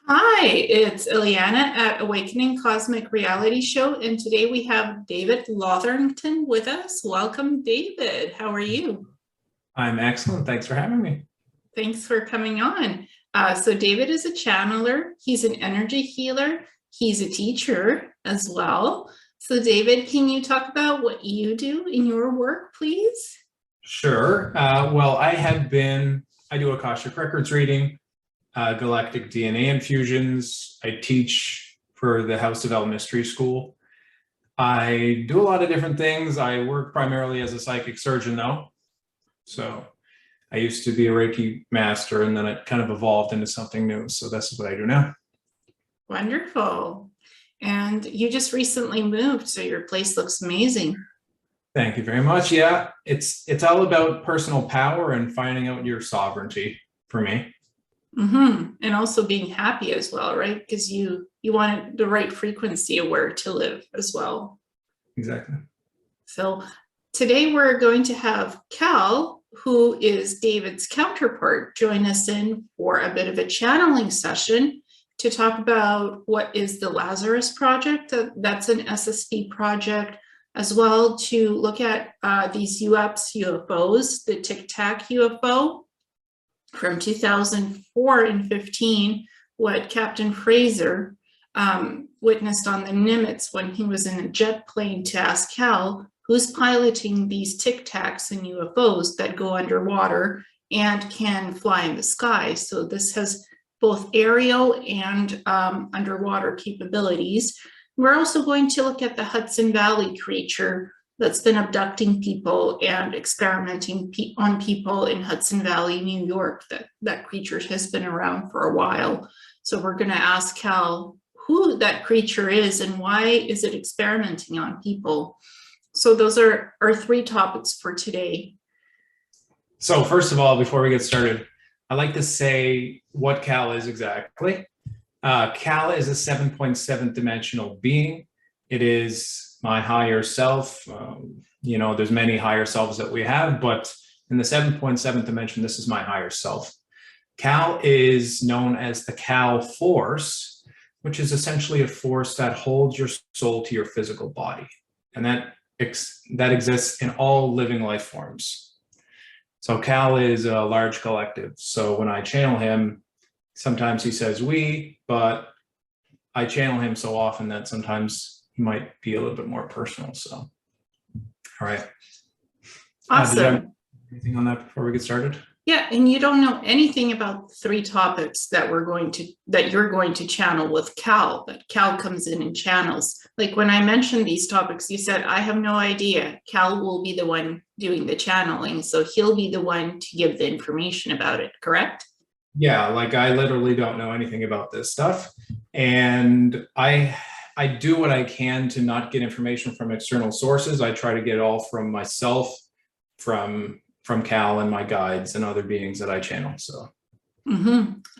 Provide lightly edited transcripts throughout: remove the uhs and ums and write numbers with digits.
Hi, it's Ileana at Awakening Cosmic Reality Show, and today we have David Lotherington with us. Welcome, David. How are you? I'm excellent. Thanks for having me. Thanks for coming on. So David is a channeler. He's an energy healer. He's a teacher as well. So David, can you talk about what you do in your work, please? Sure. Well, I do Akashic Records reading, galactic DNA infusions. I teach for the House of El Mystery School. I do a lot of different things. I work primarily as a psychic surgeon, though. So I used to be a Reiki master, and then it kind of evolved into something new. So this is what I do now. Wonderful. And you just recently moved, so your place looks amazing. Thank you very much. Yeah, it's all about personal power and finding out your sovereignty for me. And also being happy as well, right? Because you want the right frequency of where to live as well. Exactly. So today we're going to have Cal, who is David's counterpart, join us in for a bit of a channeling session to talk about what is the Lazarus project. That's an SSP project, as well to look at these UFOs, the Tic Tac UFO from 2004 and 15, what Captain Fraser witnessed on the Nimitz when he was in a jet plane to ask Cal, who's piloting these Tic Tacs and UFOs that go underwater and can fly in the sky. So this has both aerial and underwater capabilities. We're also going to look at the Hudson Valley creature that's been abducting people and experimenting on people in Hudson Valley, New York. That creature has been around for a while. So we're going to ask Cal who that creature is and why is it experimenting on people. So those are our three topics for today. So first of all, before we get started, I'd like to say what Cal is exactly. Cal is a 7.7 dimensional being. It is my higher self. There's many higher selves that we have, but in the 7.7 dimension, this is my higher self. Cal is known as the Cal force, which is essentially a force that holds your soul to your physical body. And that exists in all living life forms. So Cal is a large collective. So when I channel him, sometimes he says we, but I channel him so often that sometimes he might be a little bit more personal. So, all right. Awesome. Did you have anything on that before we get started? Yeah, and you don't know anything about the three topics that you're going to channel with Cal, that Cal comes in and channels. Like when I mentioned these topics, you said, I have no idea. Cal will be the one doing the channeling, so he'll be the one to give the information about it, correct? Yeah, like I literally don't know anything about this stuff. And I do what I can to not get information from external sources. I try to get it all from myself, from Cal and my guides and other beings that I channel. So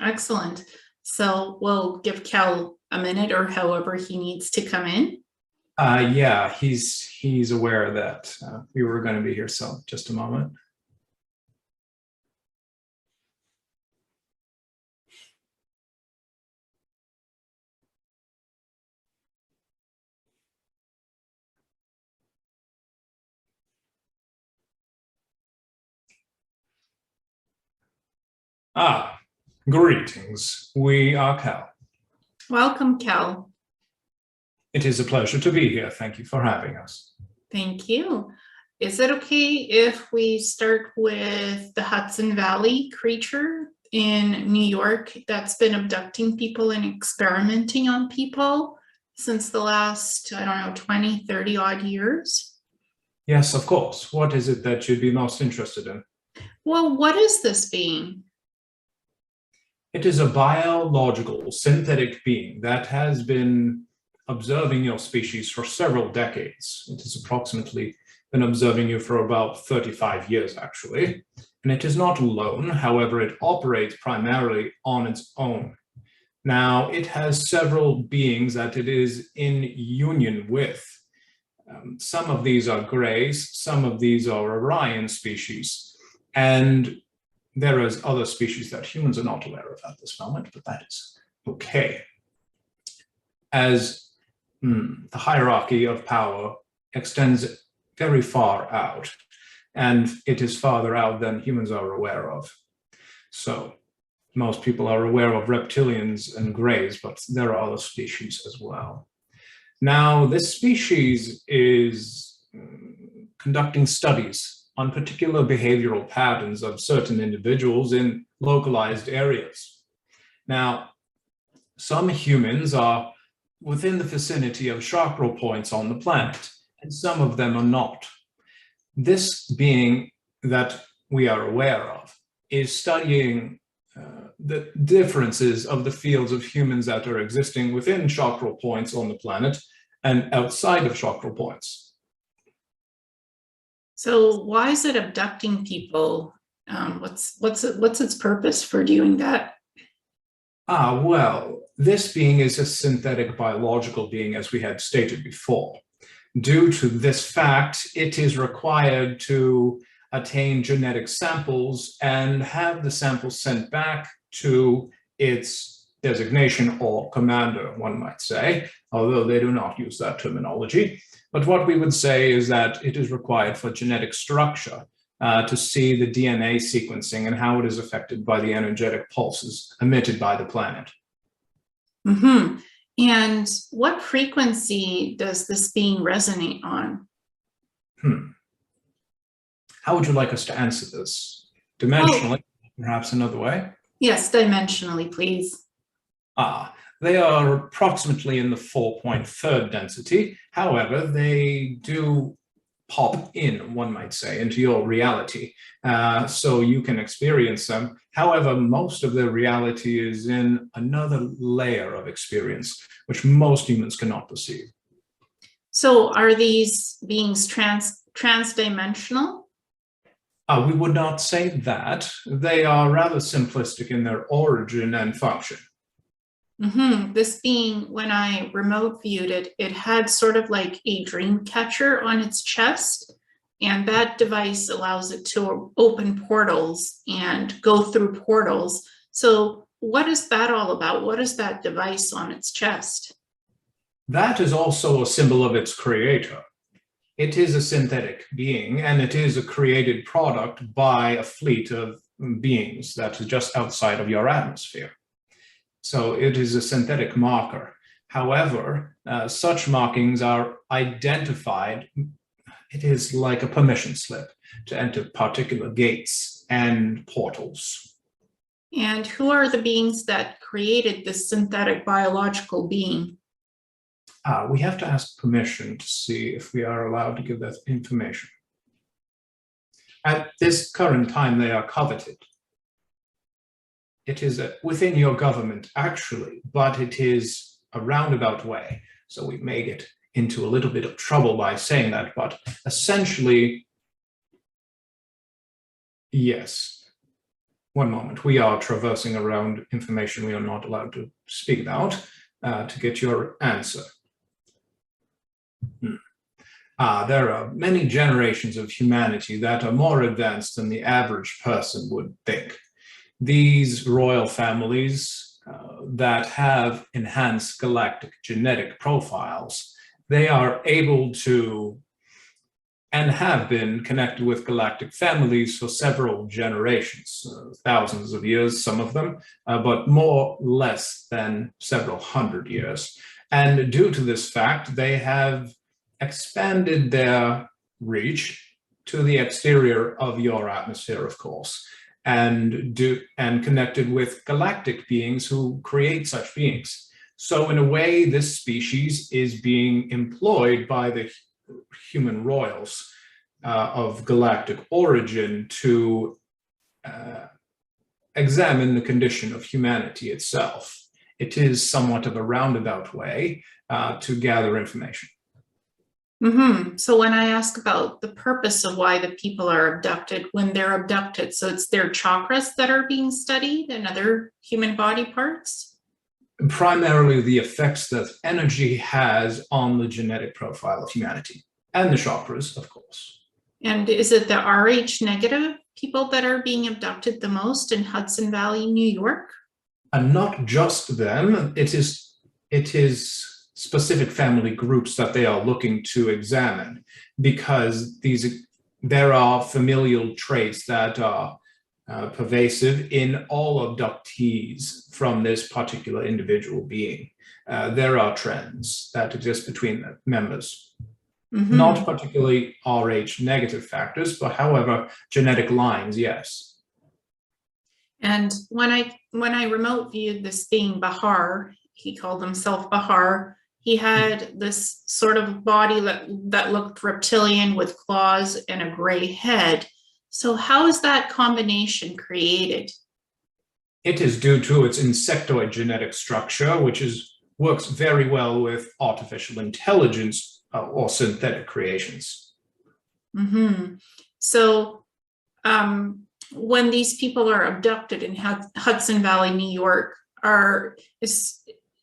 Excellent. So we'll give Cal a minute or however he needs to come in. Yeah, he's aware that we were going to be here. So just a moment. Greetings. We are Cal. Welcome, Cal. It is a pleasure to be here. Thank you for having us. Thank you. Is it okay if we start with the Hudson Valley creature in New York that's been abducting people and experimenting on people since the last, 20, 30 odd years? Yes, of course. What is it that you'd be most interested in? Well, what is this being? It is a biological synthetic being that has been observing your species for several decades. It has approximately been observing you for about 35 years, actually. And it is not alone. However, it operates primarily on its own. Now, it has several beings that it is in union with. Some of these are Greys, some of these are Orion species. And there is other species that humans are not aware of at this moment, but that is Okay. As the hierarchy of power extends very far out, and it is farther out than humans are aware of. So most people are aware of reptilians and greys, but there are other species as well. Now, this species is conducting studies on particular behavioral patterns of certain individuals in localized areas. Now, some humans are within the vicinity of chakra points on the planet, and some of them are not. This being that we are aware of is studying the differences of the fields of humans that are existing within chakra points on the planet and outside of chakra points. So why is it abducting people? What's its purpose for doing that? Well, this being is a synthetic biological being, as we had stated before. Due to this fact, it is required to attain genetic samples and have the samples sent back to its designation or commander, one might say, although they do not use that terminology. But what we would say is that it is required for genetic structure to see the DNA sequencing and how it is affected by the energetic pulses emitted by the planet. Mm-hmm. And what frequency does this being resonate on? How would you like us to answer this? Dimensionally, perhaps another way? Yes, dimensionally, please. They are approximately in the 4.3 density. However, they do pop in, one might say, into your reality. So you can experience them. However, most of their reality is in another layer of experience, which most humans cannot perceive. So are these beings transdimensional? We would not say that. They are rather simplistic in their origin and function. Mm-hmm. This being, when I remote viewed it, it had sort of like a dream catcher on its chest, and that device allows it to open portals and go through portals. So what is that all about? What is that device on its chest? That is also a symbol of its creator. It is a synthetic being, and it is a created product by a fleet of beings that is just outside of your atmosphere. So it is a synthetic marker. However, such markings are identified. It is like a permission slip to enter particular gates and portals. And who are the beings that created this synthetic biological being? We have to ask permission to see if we are allowed to give that information. At this current time, they are coveted. It is within your government, actually, but it is a roundabout way. So we may get into a little bit of trouble by saying that, but essentially, yes. One moment, we are traversing around information we are not allowed to speak about to get your answer. There are many generations of humanity that are more advanced than the average person would think. These royal families that have enhanced galactic genetic profiles, they are able to and have been connected with galactic families for several generations, thousands of years, some of them, but more or less than several hundred years. And due to this fact, they have expanded their reach to the exterior of your atmosphere, of course, and connected with galactic beings who create such beings. So in a way, this species is being employed by the human royals of galactic origin to examine the condition of humanity itself. It is somewhat of a roundabout way to gather information. Mm-hmm. So when I ask about the purpose of why the people are abducted, when they're abducted, so it's their chakras that are being studied and other human body parts? Primarily the effects that energy has on the genetic profile of humanity, and the chakras, of course. And is it the Rh negative people that are being abducted the most in Hudson Valley, New York? And not just them, it is specific family groups that they are looking to examine, because there are familial traits that are pervasive in all abductees from this particular individual being. There are trends that exist between the members. Mm-hmm. Not particularly Rh negative factors, but however, genetic lines, yes. And when I remote viewed this being Bahar, he called himself Bahar. He had this sort of body that looked reptilian with claws and a gray head. So how is that combination created? It is due to its insectoid genetic structure, which works very well with artificial intelligence or synthetic creations. Mm-hmm. So when these people are abducted in Hudson Valley, New York,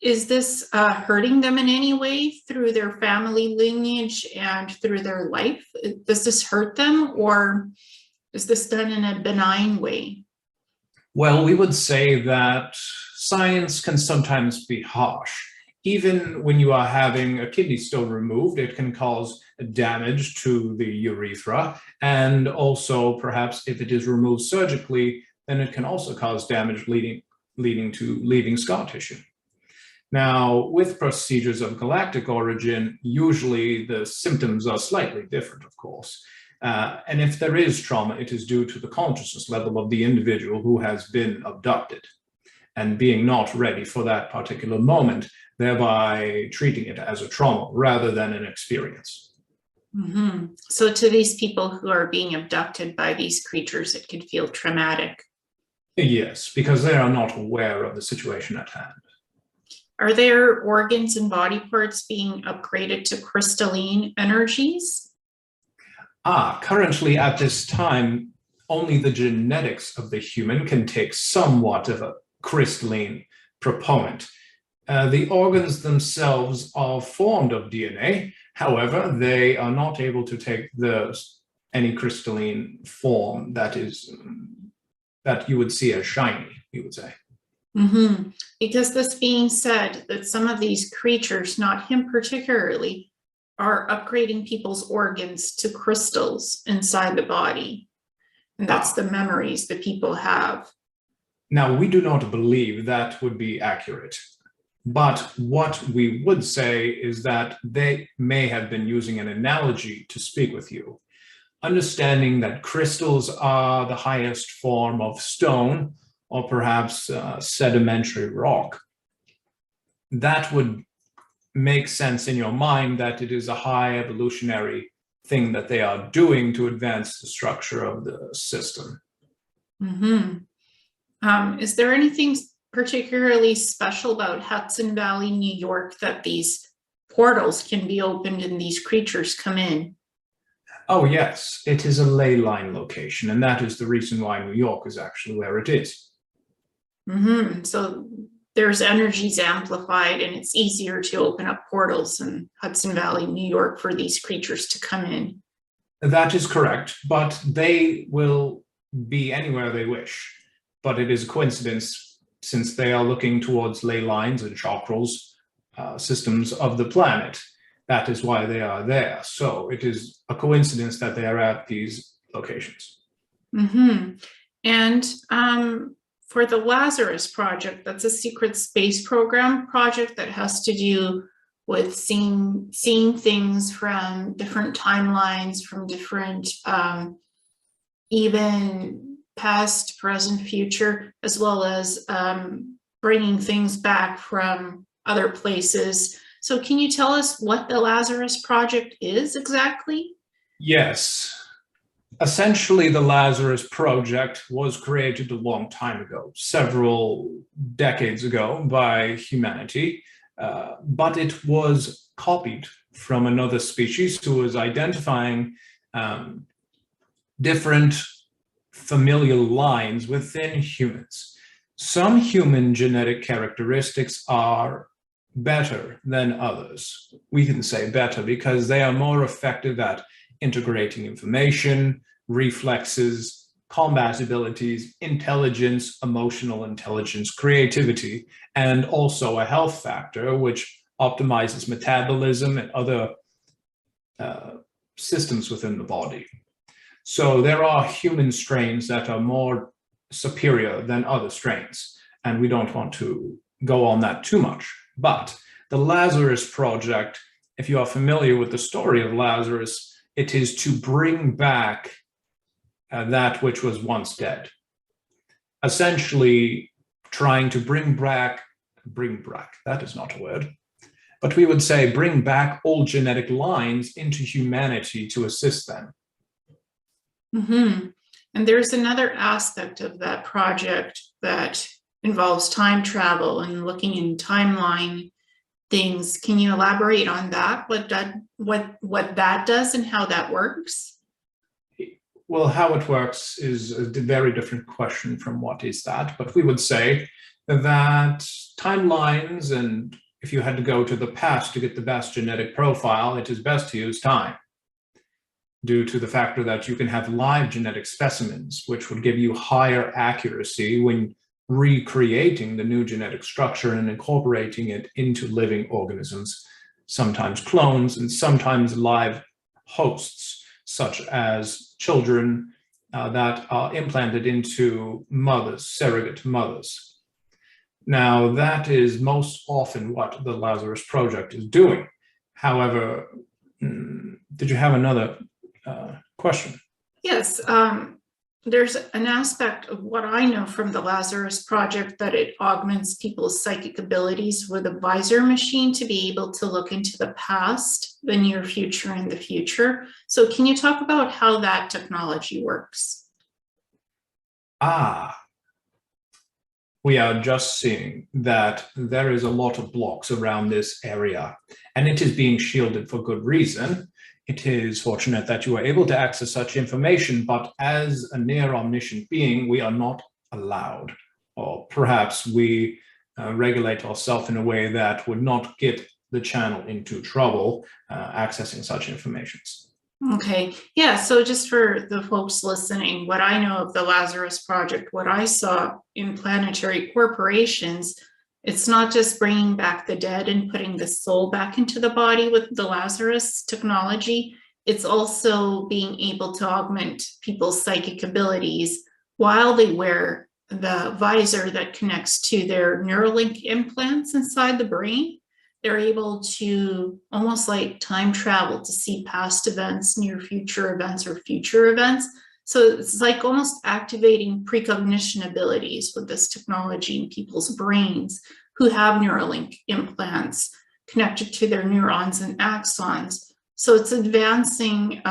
is this hurting them in any way through their family lineage and through their life? Does this hurt them, or is this done in a benign way? Well, we would say that science can sometimes be harsh. Even when you are having a kidney stone removed, it can cause damage to the urethra. And also, perhaps if it is removed surgically, then it can also cause damage leading to leaving scar tissue. Now, with procedures of galactic origin, usually the symptoms are slightly different, of course. And if there is trauma, it is due to the consciousness level of the individual who has been abducted and being not ready for that particular moment, thereby treating it as a trauma rather than an experience. Mm-hmm. So to these people who are being abducted by these creatures, it could feel traumatic. Yes, because they are not aware of the situation at hand. Are there organs and body parts being upgraded to crystalline energies? Currently at this time, only the genetics of the human can take somewhat of a crystalline proponent. The organs themselves are formed of DNA. However, they are not able to take any crystalline form that you would see as shiny, you would say. Mm-hmm. Because this being said, that some of these creatures, not him particularly, are upgrading people's organs to crystals inside the body. And that's the memories that people have. Now, we do not believe that would be accurate. But what we would say is that they may have been using an analogy to speak with you. Understanding that crystals are the highest form of stone, or perhaps sedimentary rock, that would make sense in your mind that it is a high evolutionary thing that they are doing to advance the structure of the system. Mm-hmm. Is there anything particularly special about Hudson Valley, New York, that these portals can be opened and these creatures come in? Oh, yes, it is a ley line location, and that is the reason why New York is actually where it is. Mm-hmm. So there's energies amplified, and it's easier to open up portals in Hudson Valley, New York, for these creatures to come in. That is correct, but they will be anywhere they wish. But it is a coincidence, since they are looking towards ley lines and chakrals, systems of the planet. That is why they are there. So it is a coincidence that they are at these locations. Mm-hmm. And for the Lazarus project, that's a secret space program project that has to do with seeing things from different timelines, from different even past, present, future, as well as bringing things back from other places. So can you tell us what the Lazarus project is exactly? Yes. Essentially, the Lazarus project was created a long time ago, several decades ago, by humanity, but it was copied from another species who was identifying different familial lines within humans. Some human genetic characteristics are better than others. We can say better because they are more effective at integrating information, reflexes, combat abilities, intelligence, emotional intelligence, creativity, and also a health factor, which optimizes metabolism and other systems within the body. So there are human strains that are more superior than other strains, and we don't want to go on that too much. But the Lazarus project, if you are familiar with the story of Lazarus, it is to bring back that which was once dead. Essentially trying to bring back, that is not a word, but we would say bring back old genetic lines into humanity to assist them. Mm-hmm. And there's another aspect of that project that involves time travel and looking in timeline things. Can you elaborate on that? What that does and how that works? Well, how it works is a very different question from what is that, but we would say that timelines, and if you had to go to the past to get the best genetic profile, it is best to use time, due to the factor that you can have live genetic specimens, which would give you higher accuracy when recreating the new genetic structure and incorporating it into living organisms, sometimes clones and sometimes live hosts, such as children that are implanted into mothers, surrogate mothers. Now, that is most often what the Lazarus project is doing. However, did you have another question? Yes, there's an aspect of what I know from the Lazarus project that it augments people's psychic abilities with a visor machine to be able to look into the past, the near future, and the future. So can you talk about how that technology works? We are just seeing that there is a lot of blocks around this area, and it is being shielded for good reason. It is fortunate that you are able to access such information, but as a near omniscient being, we are not allowed, or perhaps we regulate ourselves in a way that would not get the channel into trouble accessing such information. Okay, yeah, so just for the folks listening, what I know of the Lazarus project, what I saw in planetary corporations, it's not just bringing back the dead and putting the soul back into the body with the Lazarus technology. It's also being able to augment people's psychic abilities while they wear the visor that connects to their Neuralink implants inside the brain. They're able to almost like time travel to see past events, near future events, or future events. So it's like almost activating precognition abilities with this technology in people's brains who have Neuralink implants connected to their neurons and axons. So it's advancing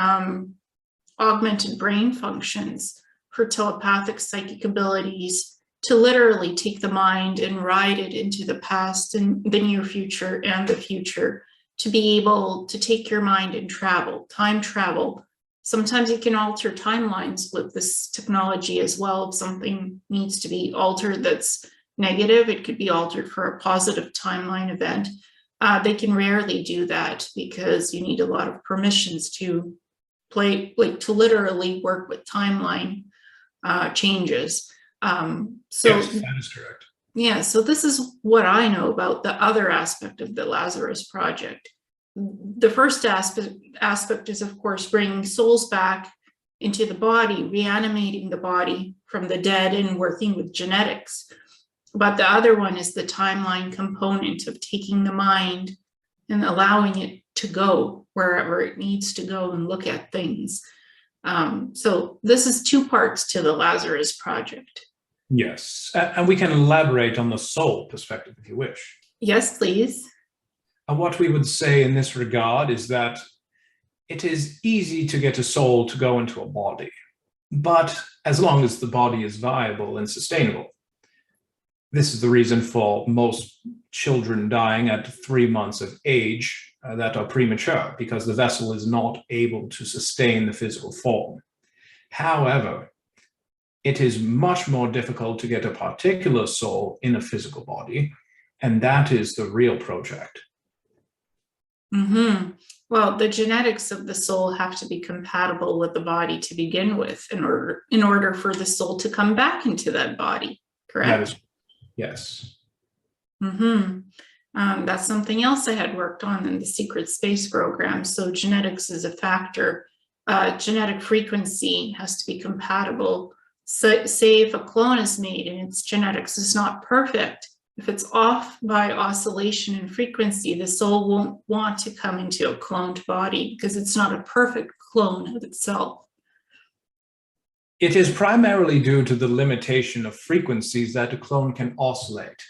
augmented brain functions for telepathic psychic abilities to literally take the mind and ride it into the past and the near future and the future, to be able to take your mind and travel, time travel. Sometimes you can alter timelines with this technology as well. If something needs to be altered that's negative, it could be altered for a positive timeline event. They can rarely do that because you need a lot of permissions to to literally work with timeline changes. Yes, that is correct. Yeah, so this is what I know about the other aspect of the Lazarus project. The first aspect is, of course, bringing souls back into the body, reanimating the body from the dead and working with genetics. But the other one is the timeline component of taking the mind and allowing it to go wherever it needs to go and look at things. So this is two parts to the Lazarus project. Yes, and we can elaborate on the soul perspective if you wish. Yes, please. And what we would say in this regard is that it is easy to get a soul to go into a body, but as long as the body is viable and sustainable. This is the reason for most children dying at 3 months of age that are premature, because the vessel is not able to sustain the physical form. However, it is much more difficult to get a particular soul in a physical body, and that is the real project. Hmm. Well, the genetics of the soul have to be compatible with the body to begin with in order for the soul to come back into that body, That correct? is, yes. Hmm. That's something else I had worked on in the secret space program. So genetics is a factor. Genetic frequency has to be compatible. So, say if a clone is made and its genetics is not perfect, if it's off by oscillation in frequency, the soul won't want to come into a cloned body because it's not a perfect clone of itself. It is primarily due to the limitation of frequencies that a clone can oscillate.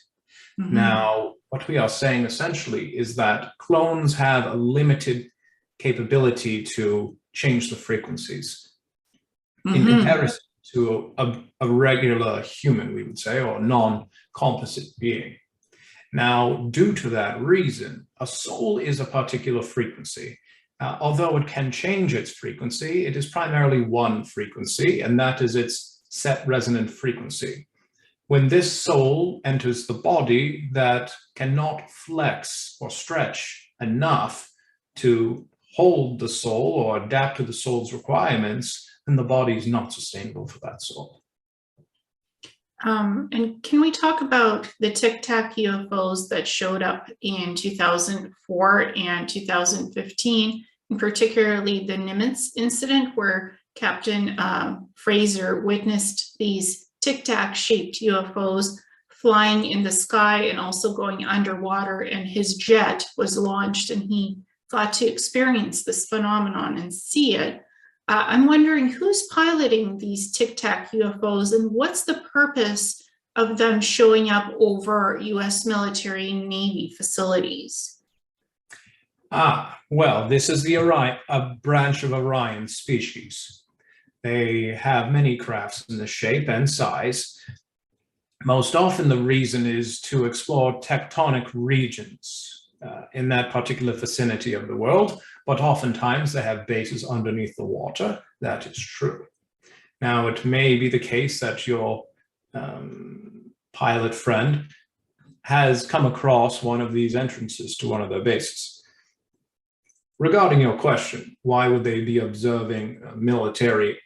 Mm-hmm. Now, what we are saying essentially is that clones have a limited capability to change the frequencies in comparison to a regular human, we would say, or non-composite being. Now, due to that reason, a soul is a particular frequency. Although it can change its frequency, it is primarily one frequency, and that is its set resonant frequency. When this soul enters the body that cannot flex or stretch enough to hold the soul or adapt to the soul's requirements, then the body is not sustainable for that soul. And can we talk about the Tic Tac UFOs that showed up in 2004 and 2015, and particularly the Nimitz incident where Captain Fraser witnessed these Tic Tac shaped UFOs flying in the sky and also going underwater, and his jet was launched and he got to experience this phenomenon and see it. I'm wondering who's piloting these Tic Tac UFOs and what's the purpose of them showing up over US military and Navy facilities? Well, this is a branch of Orion species. They have many crafts in the shape and size. Most often the reason is to explore tectonic regions in that particular vicinity of the world, but oftentimes they have bases underneath the water. That is true. Now, it may be the case that your pilot friend has come across one of these entrances to one of their bases. Regarding your question, why would they be observing military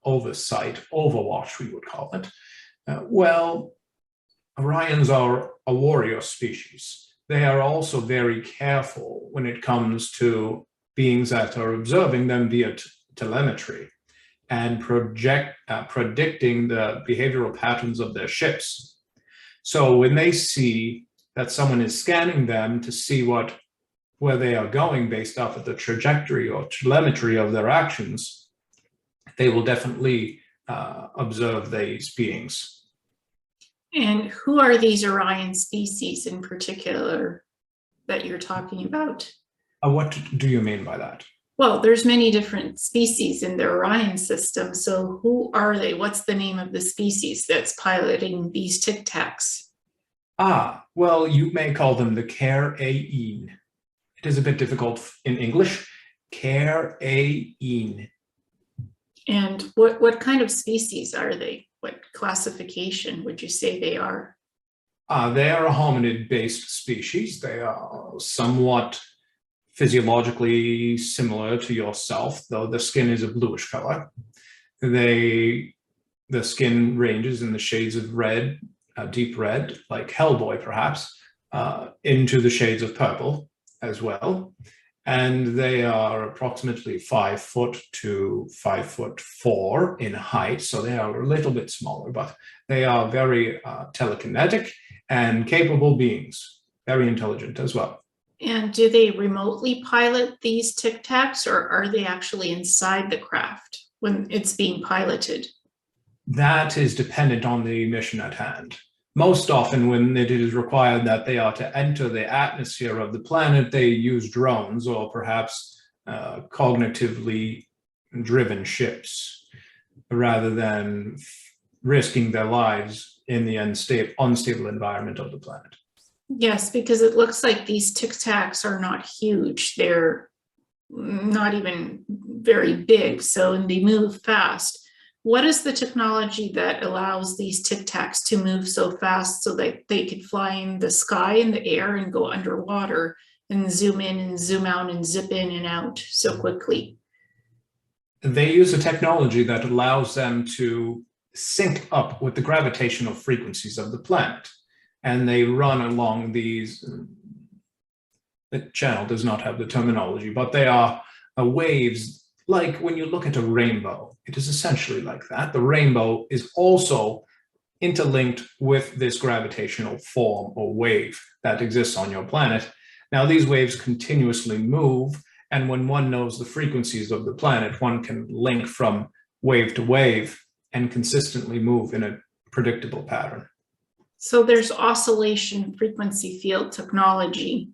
oversight, overwatch, we would call it? Well, Orions are a warrior species. They are also very careful when it comes to beings that are observing them via telemetry and predicting the behavioral patterns of their ships. So when they see that someone is scanning them to see where they are going based off of the trajectory or telemetry of their actions, they will definitely observe these beings. And who are these Orion species in particular that you're talking about? What do you mean by that? Well, there's many different species in the Orion system. So who are they? What's the name of the species that's piloting these Tic Tacs? Well, you may call them the Care-A-Een. It is a bit difficult in English. Care-A-Een. And what kind of species are they? What classification would you say they are? They are a hominid-based species. They are somewhat physiologically similar to yourself, though the skin is a bluish color. The skin ranges in the shades of red, deep red, like Hellboy perhaps, into the shades of purple as well. And they are approximately 5 foot to 5'4" in height. So they are a little bit smaller, but they are very telekinetic and capable beings, very intelligent as well. And do they remotely pilot these Tic Tacs, or are they actually inside the craft when it's being piloted? That is dependent on the mission at hand. Most often when it is required that they are to enter the atmosphere of the planet, they use drones or perhaps cognitively driven ships rather than risking their lives in the unstable environment of the planet. Yes, because it looks like these Tic Tacs are not huge. They're not even very big, so they move fast. What is the technology that allows these Tic Tacs to move so fast so that they could fly in the sky, in the air, and go underwater? and zoom in and zoom out and zip in and out so quickly? They use a technology that allows them to sync up with the gravitational frequencies of the planet. And they run along these, the channel does not have the terminology, but they are waves, like when you look at a rainbow, it is essentially like that. The rainbow is also interlinked with this gravitational form or wave that exists on your planet. Now, these waves continuously move, and when one knows the frequencies of the planet, one can link from wave to wave and consistently move in a predictable pattern. So there's oscillation frequency field technology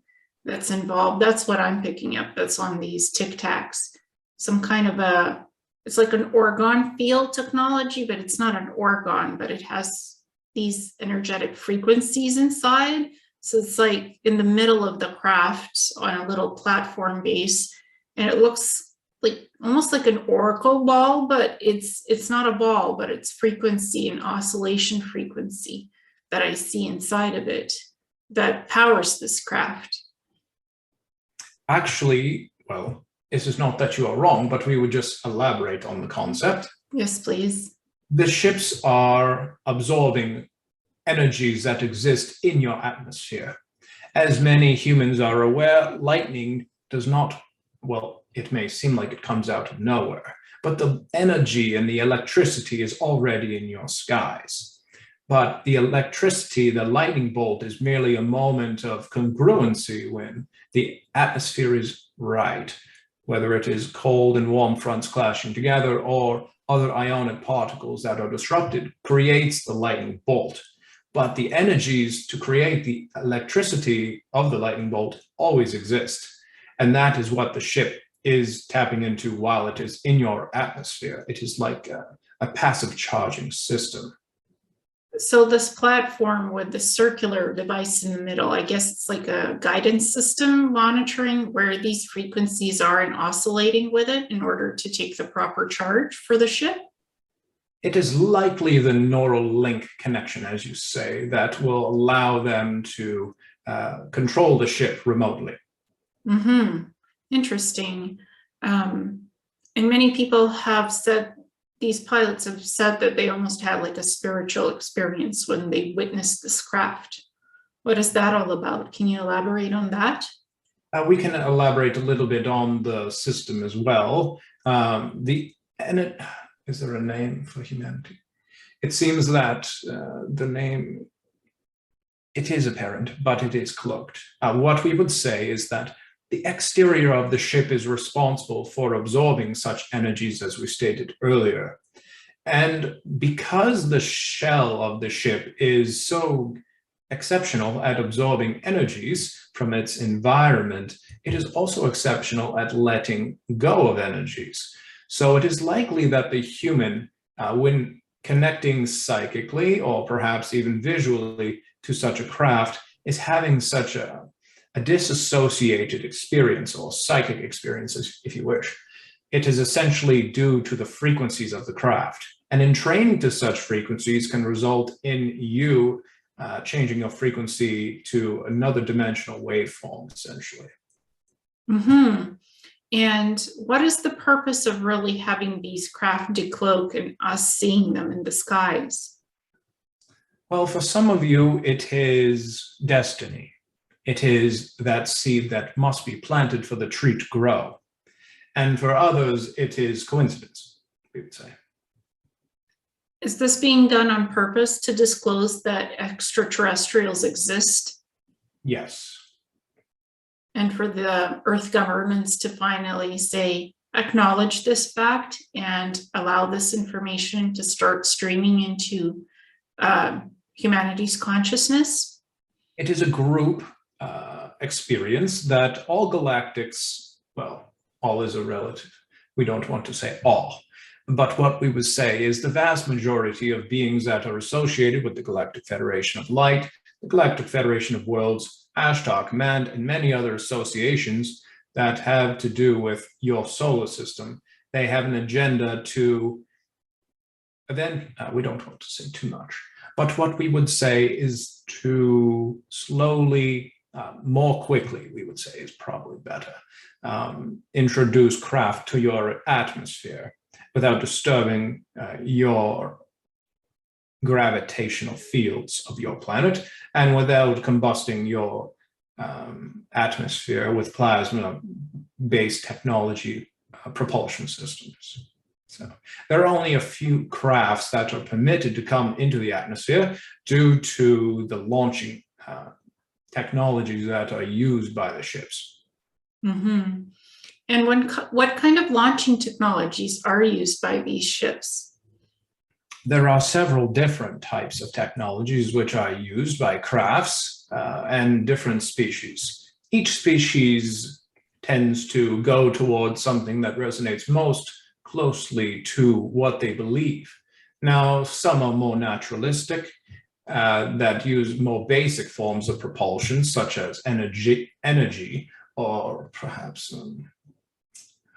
that's involved. That's what I'm picking up. That's on these Tic Tacs. Some kind of it's like an orgone field technology, but it's not an orgone, but it has these energetic frequencies inside. So it's like in the middle of the craft on a little platform base, and it looks like almost like an oracle ball, but it's not a ball, but it's frequency and oscillation frequency that I see inside of it that powers this craft. Actually, well, this is not that you are wrong, but we would just elaborate on the concept. Yes, please. The ships are absorbing energies that exist in your atmosphere. As many humans are aware, lightning does not, well, it may seem like it comes out of nowhere, but the energy and the electricity is already in your skies. But the electricity, the lightning bolt, is merely a moment of congruency when the atmosphere is right, whether it is cold and warm fronts clashing together or other ionic particles that are disrupted, creates the lightning bolt. But the energies to create the electricity of the lightning bolt always exist. And that is what the ship is tapping into while it is in your atmosphere. It is like a passive charging system. So this platform with the circular device in the middle, I guess it's like a guidance system monitoring where these frequencies are and oscillating with it in order to take the proper charge for the ship? It is likely the neural link connection, as you say, that will allow them to control the ship remotely. Mm-hmm. Interesting. And many people have said, these pilots have said that they almost had like a spiritual experience when they witnessed this craft. What is that all about? Can you elaborate on that? We can elaborate a little bit on the system as well. Is there a name for humanity? It seems that the name, it is apparent, but it is cloaked. What we would say is that the exterior of the ship is responsible for absorbing such energies as we stated earlier. And because the shell of the ship is so exceptional at absorbing energies from its environment, it is also exceptional at letting go of energies. So it is likely that the human, when connecting psychically or perhaps even visually to such a craft, is having such a disassociated experience or psychic experience, if you wish. It is essentially due to the frequencies of the craft. And in training to such frequencies can result in you changing your frequency to another dimensional waveform, essentially. Mm-hmm. And what is the purpose of really having these craft decloak and us seeing them in the skies? Well, for some of you, it is destiny. It is that seed that must be planted for the tree to grow. And for others, it is coincidence, we would say. Is this being done on purpose to disclose that extraterrestrials exist? Yes. And for the Earth governments to finally say, acknowledge this fact and allow this information to start streaming into humanity's consciousness? It is a group experience that all galactics, well, all is a relative. We don't want to say all. But what we would say is the vast majority of beings that are associated with the Galactic Federation of Light, the Galactic Federation of Worlds, Ashtar Command, and many other associations that have to do with your solar system, they have an agenda to, then we don't want to say too much, but what we would say is to slowly more quickly, we would say is probably better, introduce craft to your atmosphere without disturbing your gravitational fields of your planet and without combusting your atmosphere with plasma-based technology propulsion systems. So there are only a few crafts that are permitted to come into the atmosphere due to the launching technologies that are used by the ships. Mm-hmm. And what kind of launching technologies are used by these ships? There are several different types of technologies which are used by crafts and different species. Each species tends to go towards something that resonates most closely to what they believe. Now, some are more naturalistic, that use more basic forms of propulsion, such as energy, or perhaps,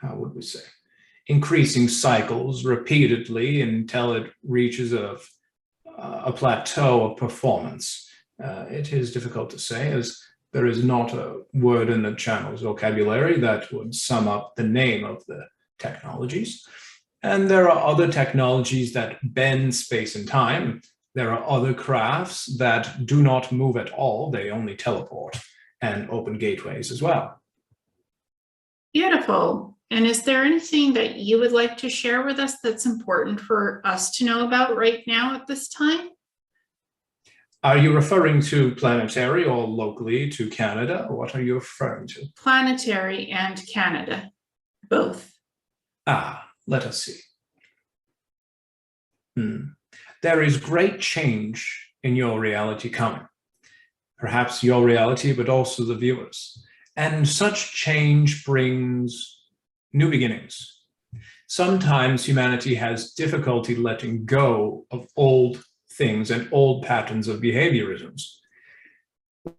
how would we say, increasing cycles repeatedly until it reaches a plateau of performance. It is difficult to say, as there is not a word in the channel's vocabulary that would sum up the name of the technologies. And there are other technologies that bend space and time. There are other crafts that do not move at all. They only teleport and open gateways as well. Beautiful. And is there anything that you would like to share with us that's important for us to know about right now at this time? Are you referring to planetary or locally to Canada? Or what are you referring to? Planetary and Canada, both. Let us see. There is great change in your reality coming. Perhaps your reality, but also the viewers. And such change brings new beginnings. Sometimes humanity has difficulty letting go of old things and old patterns of behaviorisms.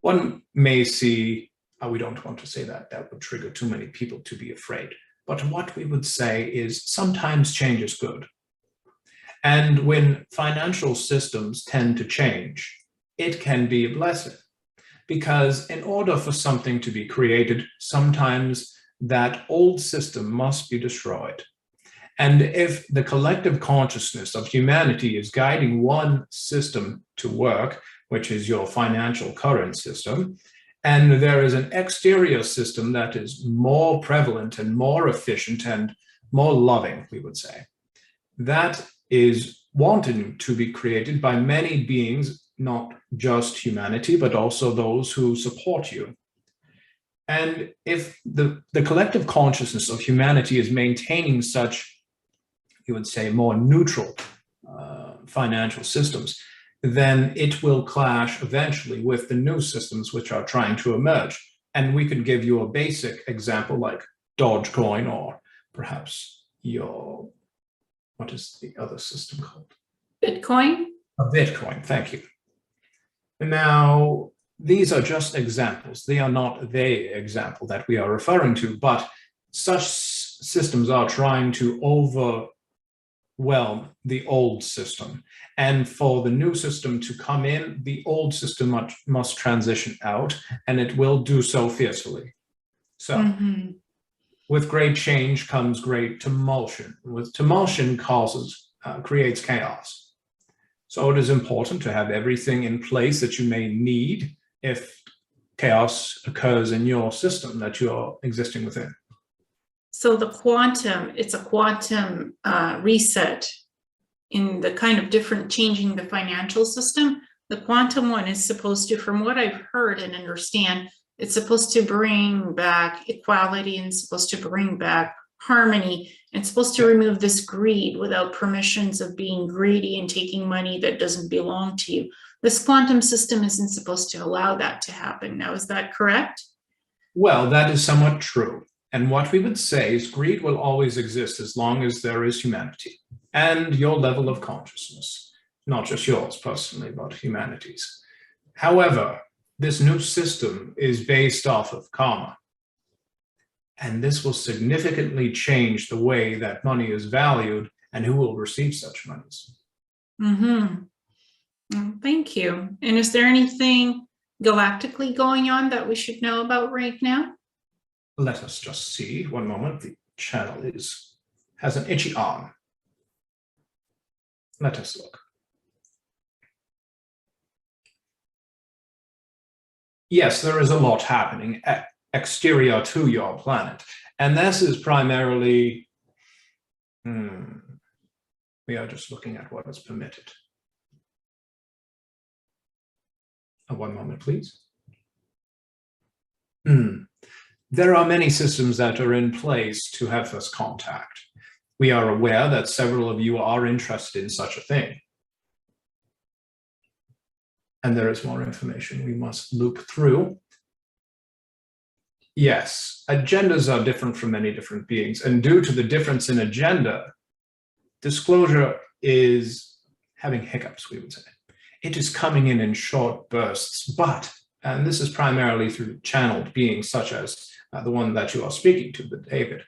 One may see, we don't want to say that, that would trigger too many people to be afraid. But what we would say is sometimes change is good. And when financial systems tend to change, it can be a blessing. Because in order for something to be created, sometimes that old system must be destroyed. And if the collective consciousness of humanity is guiding one system to work, which is your financial current system, and there is an exterior system that is more prevalent and more efficient and more loving, we would say, that is wanting to be created by many beings, not just humanity, but also those who support you. And if the collective consciousness of humanity is maintaining such, you would say, more neutral financial systems, then it will clash eventually with the new systems which are trying to emerge. And we could give you a basic example like Dogecoin, or perhaps your, what is the other system called? Bitcoin? A Bitcoin, thank you. Now, these are just examples. They are not the example that we are referring to, but such systems are trying to overwhelm the old system. And for the new system to come in, the old system must transition out, and it will do so fiercely. So with great change comes great tumultion. With tumultion creates chaos. So it is important to have everything in place that you may need if chaos occurs in your system that you're existing within. So the quantum, it's a quantum reset in the kind of different changing the financial system. The quantum one is supposed to, from what I've heard and understand, it's supposed to bring back equality and supposed to bring back harmony and supposed to remove this greed without permissions of being greedy and taking money that doesn't belong to you. This quantum system isn't supposed to allow that to happen. Now, is that correct? Well, that is somewhat true. And what we would say is greed will always exist as long as there is humanity and your level of consciousness, not just yours personally, but humanity's. However, this new system is based off of karma. And this will significantly change the way that money is valued and who will receive such monies. Thank you. And is there anything galactically going on that we should know about right now? Let us just see. One moment. The channel has an itchy arm. Let us look. Yes, there is a lot happening exterior to your planet. And this is primarily, we are just looking at what is permitted. One moment, please. There are many systems that are in place to have this contact. We are aware that several of you are interested in such a thing. And there is more information we must loop through. Yes, agendas are different from many different beings. And due to the difference in agenda, disclosure is having hiccups, we would say. It is coming in short bursts, but, and this is primarily through channeled beings such as the one that you are speaking to, David.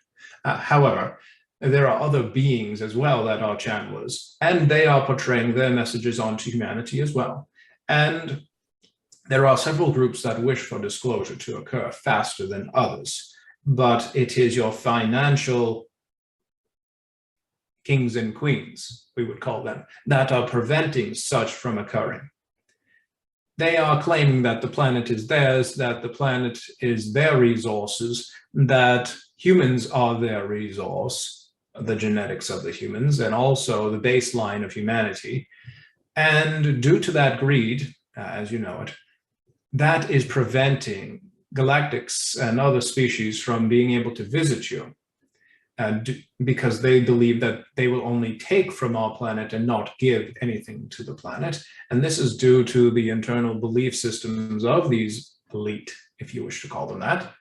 However, there are other beings as well that are channelers, and they are portraying their messages onto humanity as well. And there are several groups that wish for disclosure to occur faster than others, but it is your financial kings and queens, we would call them, that are preventing such from occurring. They are claiming that the planet is theirs, that the planet is their resources, that humans are their resource, the genetics of the humans, and also the baseline of humanity. And due to that greed, as you know it, that is preventing galactics and other species from being able to visit you, because they believe that they will only take from our planet and not give anything to the planet. And this is due to the internal belief systems of these elite, if you wish to call them that,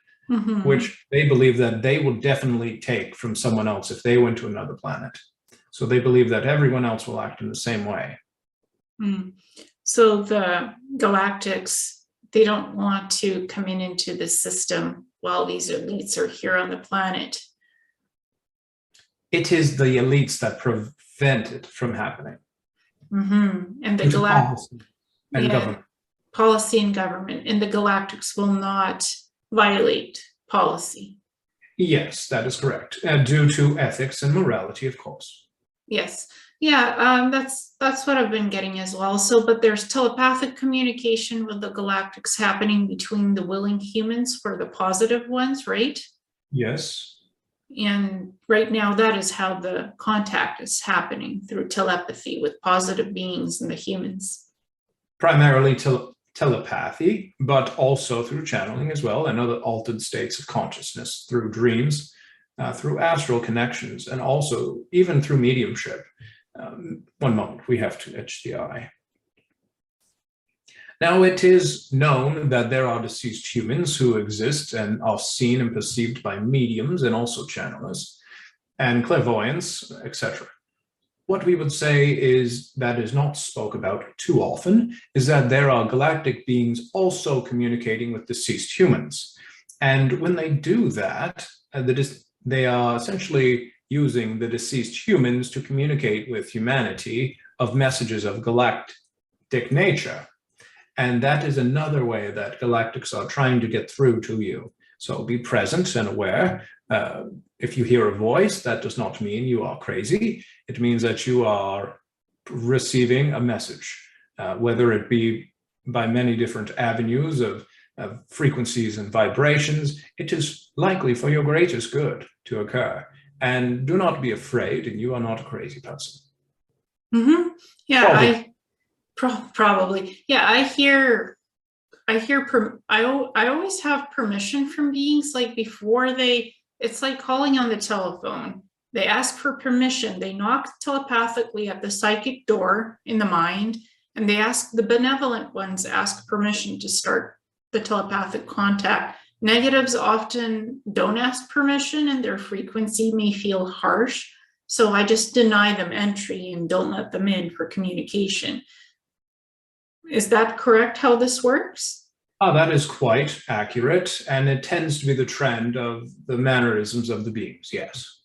which they believe that they will definitely take from someone else if they went to another planet. So they believe that everyone else will act in the same way. So the galactics, they don't want to come into the system while these elites are here on the planet. It is the elites that prevent it from happening. And the galactic and government. Policy and government, and the galactics will not violate policy. Yes, that is correct. Due to ethics and morality, of course. Yes. Yeah, that's what I've been getting as well. So, but there's telepathic communication with the galactics happening between the willing humans for the positive ones, right? Yes. And right now, that is how the contact is happening, through telepathy with positive beings and the humans. Primarily telepathy, but also through channeling as well, and other altered states of consciousness, through dreams, through astral connections, and also even through mediumship. One moment, we have to etch the eye. Now, it is known that there are deceased humans who exist and are seen and perceived by mediums and also channelers and clairvoyants, etc. What we would say is that is not spoke about too often is that there are galactic beings also communicating with deceased humans. And when they do that, they are essentially using the deceased humans to communicate with humanity of messages of galactic nature. And that is another way that galactics are trying to get through to you. So be present and aware. If you hear a voice, that does not mean you are crazy. It means that you are receiving a message, whether it be by many different avenues of frequencies and vibrations. It is likely for your greatest good to occur. And do not be afraid, and you are not a crazy person. Yeah, probably. Yeah, I always have permission from beings, like before it's like calling on the telephone. They ask for permission. They knock telepathically at the psychic door in the mind, and the benevolent ones ask permission to start the telepathic contact. Negatives often don't ask permission, and their frequency may feel harsh. So I just deny them entry and don't let them in for communication. Is that correct, how this works? That is quite accurate, and it tends to be the trend of the mannerisms of the beings, yes.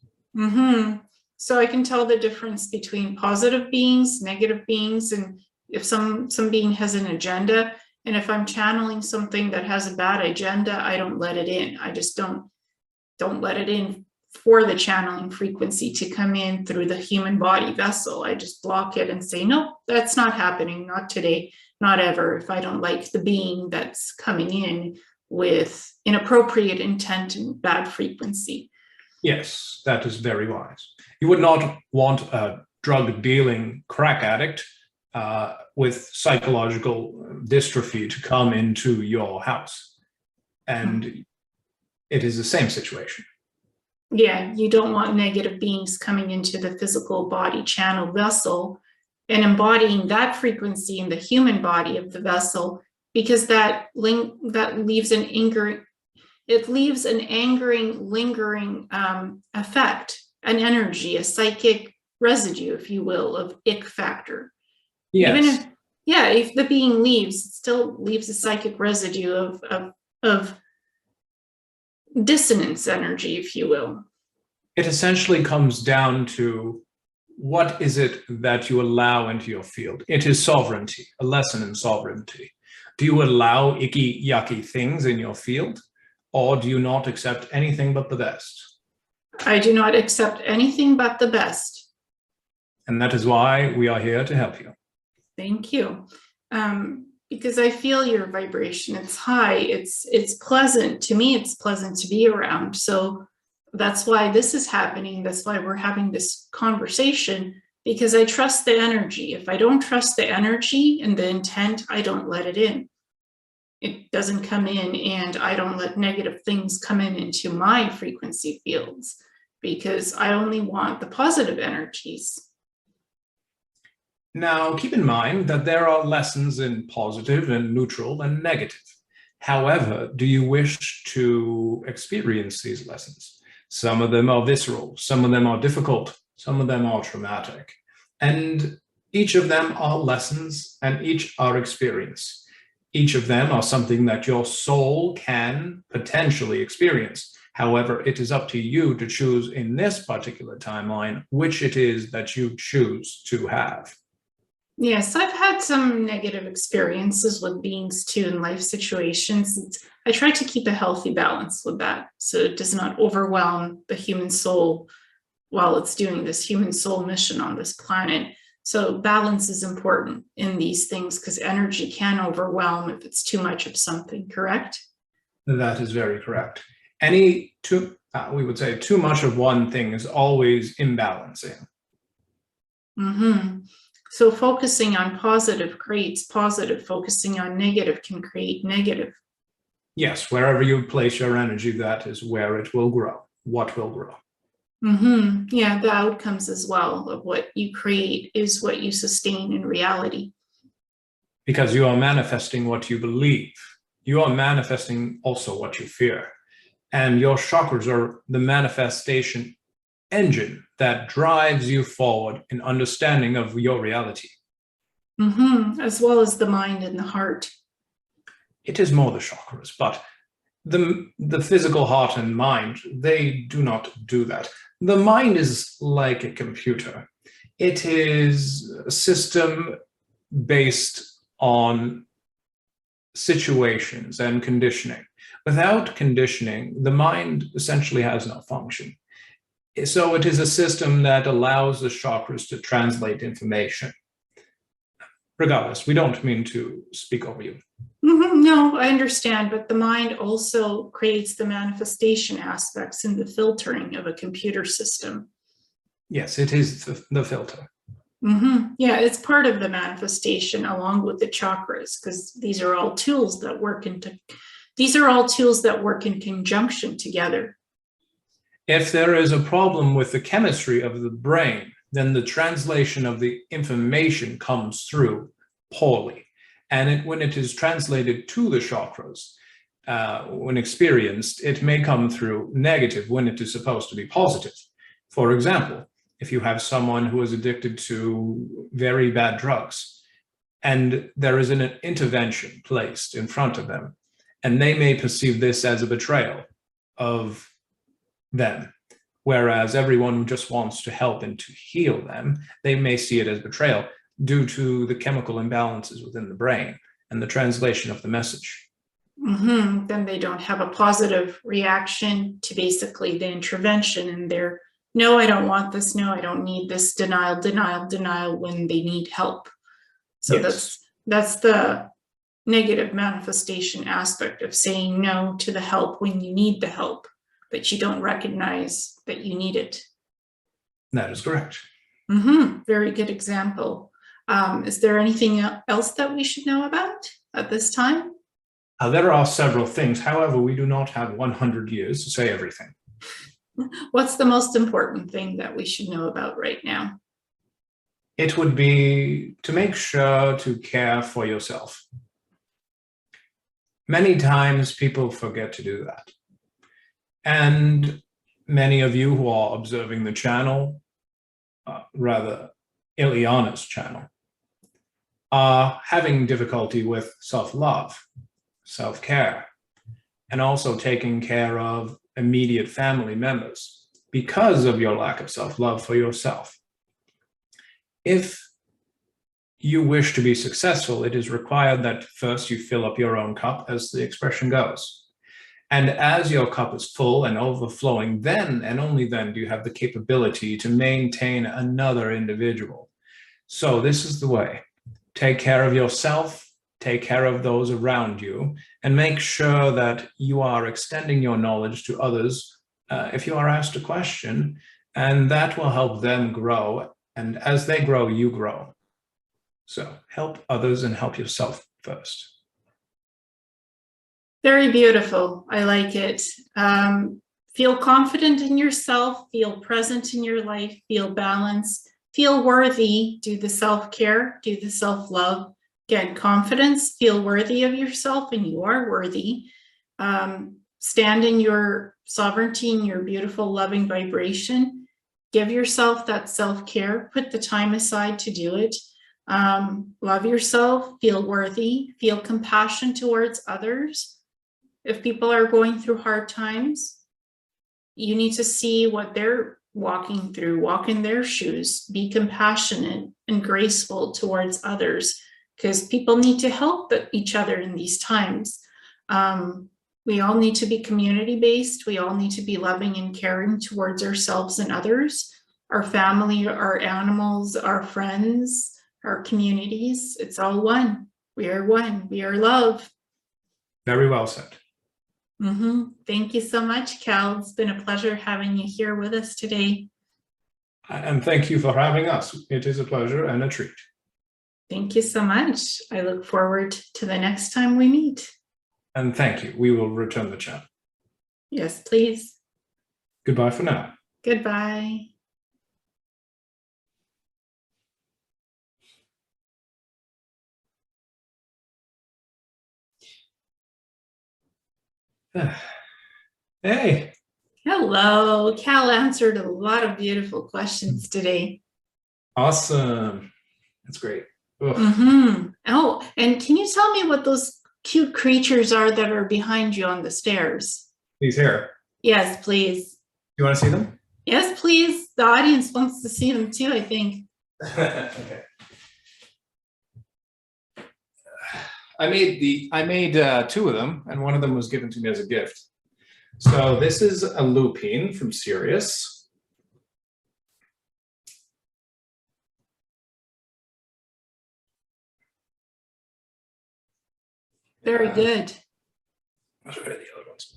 So I can tell the difference between positive beings, negative beings, and if some being has an agenda, And if I'm channeling something that has a bad agenda, I don't let it in. I just don't let it in for the channeling frequency to come in through the human body vessel. I just block it and say, no, that's not happening. Not today, not ever. If I don't like the being that's coming in with inappropriate intent and bad frequency. Yes, that is very wise. You would not want a drug dealing crack addict with psychological dystrophy to come into your house. And it is the same situation. Yeah, you don't want negative beings coming into the physical body channel vessel and embodying that frequency in the human body of the vessel, because that leaves an angering, lingering effect, an energy, a psychic residue, if you will, of ick factor. Yes. Even if the being leaves, it still leaves a psychic residue of dissonance energy, if you will. It essentially comes down to what is it that you allow into your field? It is sovereignty, a lesson in sovereignty. Do you allow icky, yucky things in your field, or do you not accept anything but the best? I do not accept anything but the best. And that is why we are here to help you. Thank you. Because I feel your vibration. It's high. It's pleasant. To me, it's pleasant to be around. So that's why this is happening. That's why we're having this conversation, because I trust the energy. If I don't trust the energy and the intent, I don't let it in. It doesn't come in, and I don't let negative things come in into my frequency fields, because I only want the positive energies. Now, keep in mind that there are lessons in positive and neutral and negative. However, do you wish to experience these lessons? Some of them are visceral, some of them are difficult, some of them are traumatic. And each of them are lessons, and each are experience. Each of them are something that your soul can potentially experience. However, it is up to you to choose in this particular timeline which it is that you choose to have. Yes, I've had some negative experiences with beings too in life situations. I try to keep a healthy balance with that, so it does not overwhelm the human soul while it's doing this human soul mission on this planet. So balance is important in these things, because energy can overwhelm if it's too much of something, correct? That is very correct. We would say too much of one thing is always imbalancing. Mm-hmm. So focusing on positive creates positive, focusing on negative can create negative. Yes, wherever you place your energy, that is where it will grow, what will grow. Mm-hmm. Yeah, the outcomes as well of what you create is what you sustain in reality. Because you are manifesting what you believe. You are manifesting also what you fear. And your chakras are the manifestation engine that drives you forward in understanding of your reality. Mm-hmm. As well as the mind and the heart. It is more the chakras, but the physical heart and mind, they do not do that. The mind is like a computer. It is a system based on situations and conditioning. Without conditioning, the mind essentially has no function. So it is a system that allows the chakras to translate information. Regardless, we don't mean to speak over you. Mm-hmm. No, I understand, but the mind also creates the manifestation aspects in the filtering of a computer system. Yes, it is the filter. Mm-hmm. Yeah, it's part of the manifestation along with the chakras, because these are all tools that work in conjunction together. If there is a problem with the chemistry of the brain, then the translation of the information comes through poorly. And when it is translated to the chakras, when experienced, it may come through negative when it is supposed to be positive. For example, if you have someone who is addicted to very bad drugs, and there is an intervention placed in front of them, and they may perceive this as a betrayal of them, whereas everyone who just wants to help and to heal them, they may see it as betrayal due to the chemical imbalances within the brain. and the translation of the message. Then they don't have a positive reaction to basically the intervention, and they're, no, I don't want this, no, I don't need this, denial, denial, denial, when they need help. So Yes. that's the negative manifestation aspect of saying no to the help when you need the help, but you don't recognize that you need it. That is correct. Very good example. Is there anything else that we should know about at this time? There are several things. However, we do not have 100 years to say everything. What's the most important thing that we should know about right now? It would be to make sure to care for yourself. Many times people forget to do that. And many of you who are observing the channel, rather Ileana's channel, are having difficulty with self-love, self-care, and also taking care of immediate family members because of your lack of self-love for yourself. If you wish to be successful, it is required that first you fill up your own cup, as the expression goes. And as your cup is full and overflowing, then and only then do you have the capability to maintain another individual. So this is the way. Take care of yourself, take care of those around you, and make sure that you are extending your knowledge to others if you are asked a question, and that will help them grow. And as they grow, you grow. So help others and help yourself first. Very beautiful. I like it. Feel confident in yourself, feel present in your life, feel balanced, feel worthy, do the self-care, do the self-love. Again, confidence, feel worthy of yourself, and you are worthy. Stand in your sovereignty and your beautiful, loving vibration. Give yourself that self-care, put the time aside to do it. Love yourself, feel worthy, feel compassion towards others. If people are going through hard times, you need to see what they're walking through, walk in their shoes, be compassionate and graceful towards others, because people need to help each other in these times. We all need to be community-based. We all need to be loving and caring towards ourselves and others, our family, our animals, our friends, our communities. It's all one. We are one. We are love. Very well said. Thank you so much, Cal. It's been a pleasure having you here with us today. And thank you for having us. It is a pleasure and a treat. Thank you so much. I look forward to the next time we meet. And thank you. We will return the chat. Yes, please. Goodbye for now. Goodbye. Hey. Hello. Cal answered a lot of beautiful questions today. Awesome. That's great. Oh, and can you tell me what those cute creatures are that are behind you on the stairs? These here. Yes, please. You want to see them? Yes, please. The audience wants to see them too, I think. Okay. I made two of them, and one of them was given to me as a gift. So this is a lupine from Sirius. Very good. I'll show you the other ones.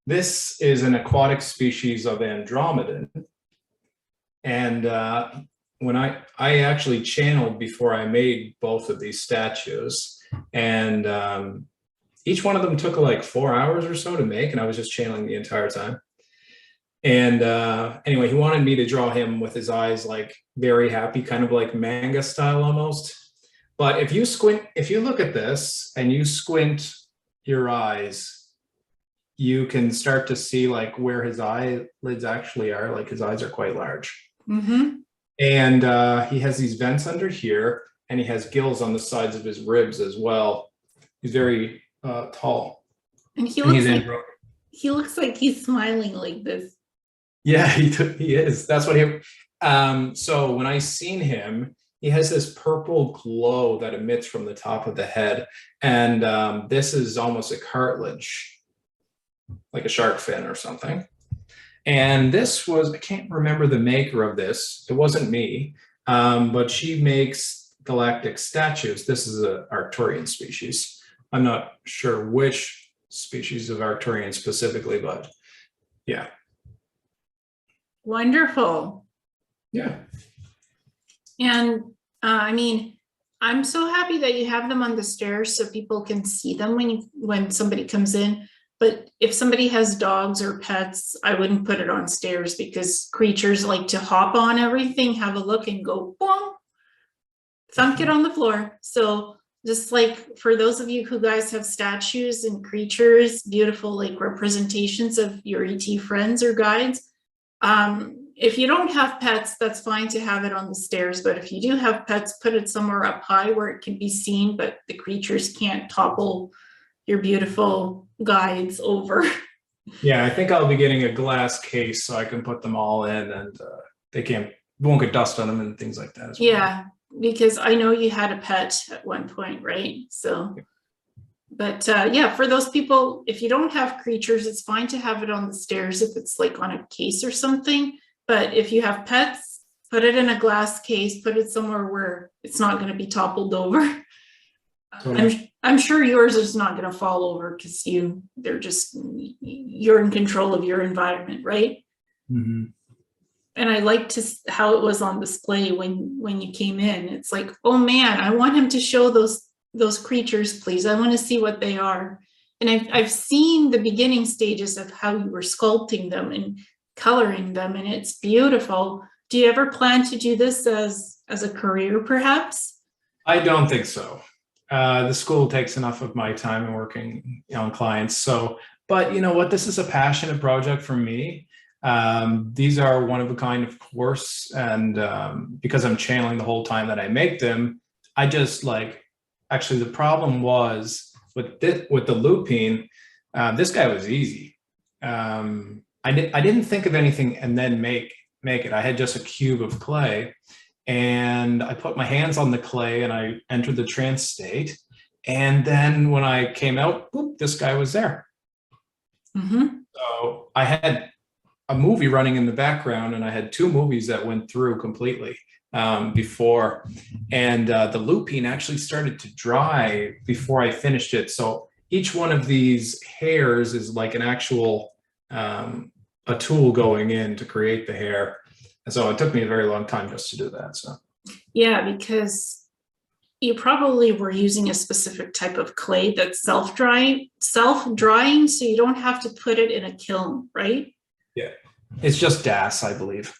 This is an aquatic species of Andromedan. And when I actually channeled before I made both of these statues, and each one of them took like 4 hours or so to make, and I was just channeling the entire time. And anyway, he wanted me to draw him with his eyes like very happy, kind of like manga style almost. But if you look at this and you squint your eyes, you can start to see like where his eyelids actually are. Like his eyes are quite large. And he has these vents under here, and he has gills on the sides of his ribs as well. He's very tall. And he And looks he's like in. he looks like he's smiling like this. Yeah, he is. That's what he. So when I seen him, he has this purple glow that emits from the top of the head, and this is almost a cartilage, like a shark fin or something. And this was, I can't remember the maker of this. It wasn't me, but she makes galactic statues. This is a Arcturian species. I'm not sure which species of Arcturian specifically, but yeah. Wonderful. Yeah. And I mean, I'm so happy that you have them on the stairs so people can see them when somebody comes in. But if somebody has dogs or pets, I wouldn't put it on stairs because creatures like to hop on everything, have a look and go, boom, thunk it on the floor. So just like for those of you who guys have statues and creatures, beautiful like representations of your ET friends or guides, if you don't have pets, that's fine to have it on the stairs. But if you do have pets, put it somewhere up high where it can be seen, but the creatures can't topple your beautiful guides over. Yeah, I think I'll be getting a glass case so I can put them all in, and won't get dust on them and things like that as well. Yeah, because I know you had a pet at one point, right? So, but yeah, for those people, if you don't have creatures, it's fine to have it on the stairs if it's like on a case or something. But if you have pets, put it in a glass case, put it somewhere where it's not going to be toppled over. Totally. I'm sure yours is not going to fall over because you're in control of your environment, right? Mm-hmm. And I liked how it was on display when you came in. It's like, oh man, I want him to show those creatures, please. I want to see what they are. And I've seen the beginning stages of how you were sculpting them and coloring them, and it's beautiful. Do you ever plan to do this as a career, perhaps? I don't think so. The school takes enough of my time in working on clients. So, but you know what? This is a passionate project for me. These are one of a kind, of course, and because I'm channeling the whole time that I make them, I just like. Actually, the problem was with the looping. This guy was easy. I didn't think of anything and then make it. I had just a cube of clay. And I put my hands on the clay and I entered the trance state. And then when I came out, boop, this guy was there. Mm-hmm. So I had a movie running in the background, and I had two movies that went through completely before. And the looping actually started to dry before I finished it. So each one of these hairs is like an actual a tool going in to create the hair. And so it took me a very long time just to do that. So yeah, because you probably were using a specific type of clay that's self-drying, so you don't have to put it in a kiln, right? yeah, it's just DAS, I believe.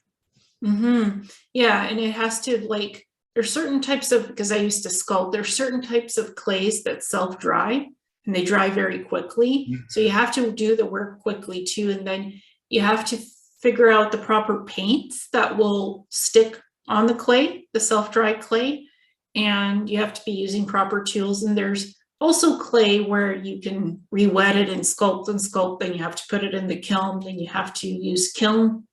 Mm-hmm. Yeah, and it has to like there's certain types of because I used to sculpt. There's certain types of clays that self-dry and they dry very quickly. Mm-hmm. So you have to do the work quickly too, and then you have to figure out the proper paints that will stick on the clay, the self-dry clay, and you have to be using proper tools. And there's also clay where you can re-wet it and sculpt, then you have to put it in the kiln, then you have to use kiln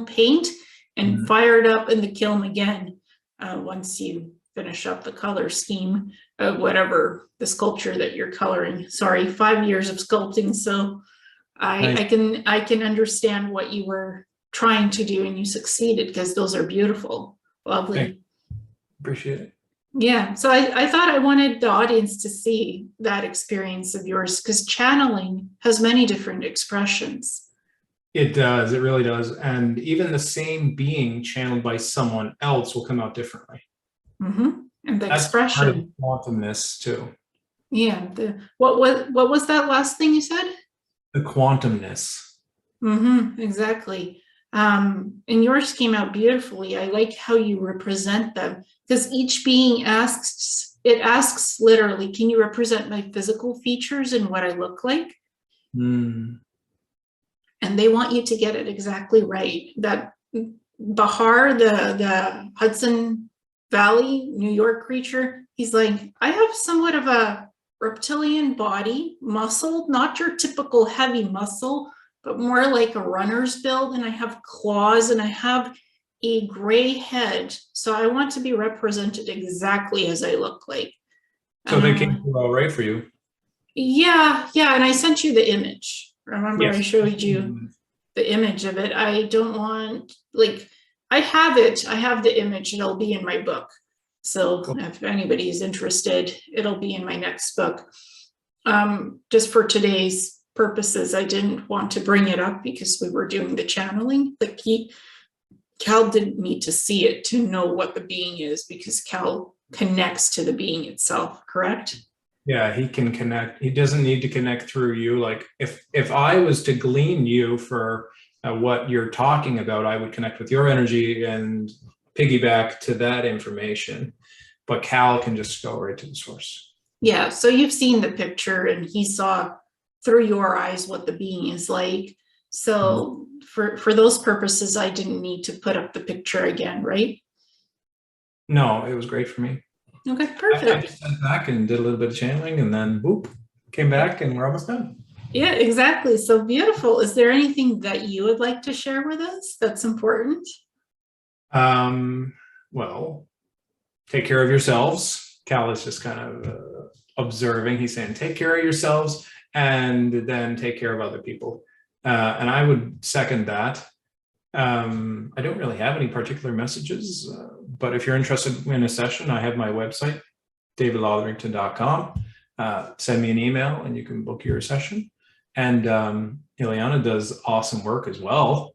paint and fire it up in the kiln again once you finish up the color scheme of whatever the sculpture that you're coloring. Sorry, 5 years of sculpting, so I can understand what you were trying to do, and you succeeded because those are beautiful, lovely. Thanks. Appreciate it. Yeah, so I thought I wanted the audience to see that experience of yours because channeling has many different expressions. It does. It really does. And even the same being channeled by someone else will come out differently. Mm-hmm. And the That's expression. part of quantumness too. Yeah. What was that last thing you said? The quantumness. Mm-hmm. Exactly. And yours came out beautifully. I like how you represent them because each being asks literally, can you represent my physical features and what I look like? Mm. And they want you to get it exactly right. That Bahar, the Hudson Valley, New York creature, he's like, I have somewhat of a reptilian body, muscle, not your typical heavy muscle, but more like a runner's build. And I have claws and I have a gray head. So I want to be represented exactly as I look like. So they came through all right for you. Yeah. And I sent you the image. Remember, Yes. I showed you the image of it. I don't want, like, I have it. I have the image. It'll be in my book. So cool. If anybody is interested, it'll be in my next book. Just for today's purposes, I didn't want to bring it up because we were doing the channeling. Like Cal didn't need to see it to know what the being is, because Cal connects to the being itself, correct? Yeah, he can connect. He doesn't need to connect through you. Like if I was to glean you for what you're talking about, I would connect with your energy and piggyback to that information. But Cal can just go right to the source. Yeah, so you've seen the picture and he saw through your eyes what the being is like. So for those purposes, I didn't need to put up the picture again, right? No, it was great for me. Okay, perfect. I just went back and did a little bit of channeling and then boop, came back and we're almost done. Yeah, exactly. So beautiful. Is there anything that you would like to share with us that's important? Well, take care of yourselves. Cal is just kind of observing. He's saying, take care of yourselves and then take care of other people. And I would second that. I don't really have any particular messages, but if you're interested in a session, I have my website, davidlotherington.com. Send me an email and you can book your session. And Ileana does awesome work as well.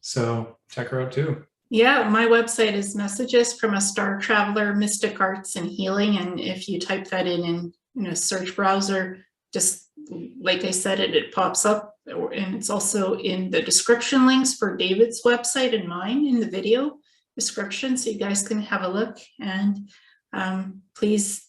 So check her out too. Yeah, my website is Messages from a Star Traveler, Mystic Arts and Healing. And if you type that in a search browser, just like I said, it pops up. And it's also in the description links for David's website and mine in the video description, so you guys can have a look. And please,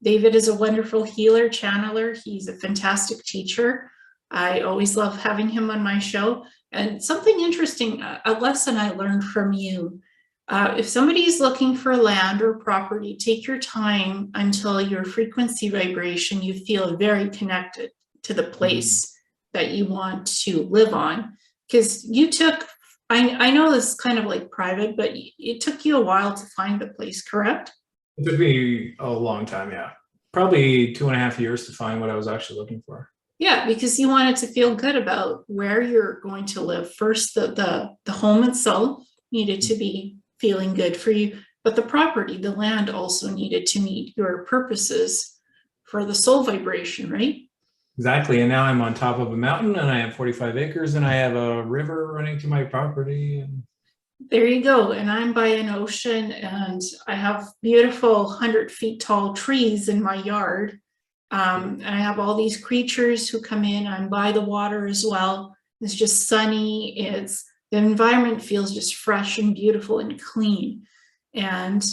David is a wonderful healer, channeler. He's a fantastic teacher. I always love having him on my show. And something interesting, a lesson I learned from you, if somebody's looking for land or property, take your time until your frequency vibration, you feel very connected to the place that you want to live on. Because you took, I know this is kind of like private, but it took you a while to find the place, correct? It took me a long time, yeah. Probably 2.5 years to find what I was actually looking for. Yeah, because you wanted to feel good about where you're going to live. First, the home itself needed to be feeling good for you, but the property, the land also needed to meet your purposes for the soul vibration, right? Exactly. And now I'm on top of a mountain and I have 45 acres and I have a river running through my property. And there you go. And I'm by an ocean and I have beautiful 100 feet tall trees in my yard. And I have all these creatures who come in. I'm by the water as well. It's just sunny. The environment feels just fresh and beautiful and clean. And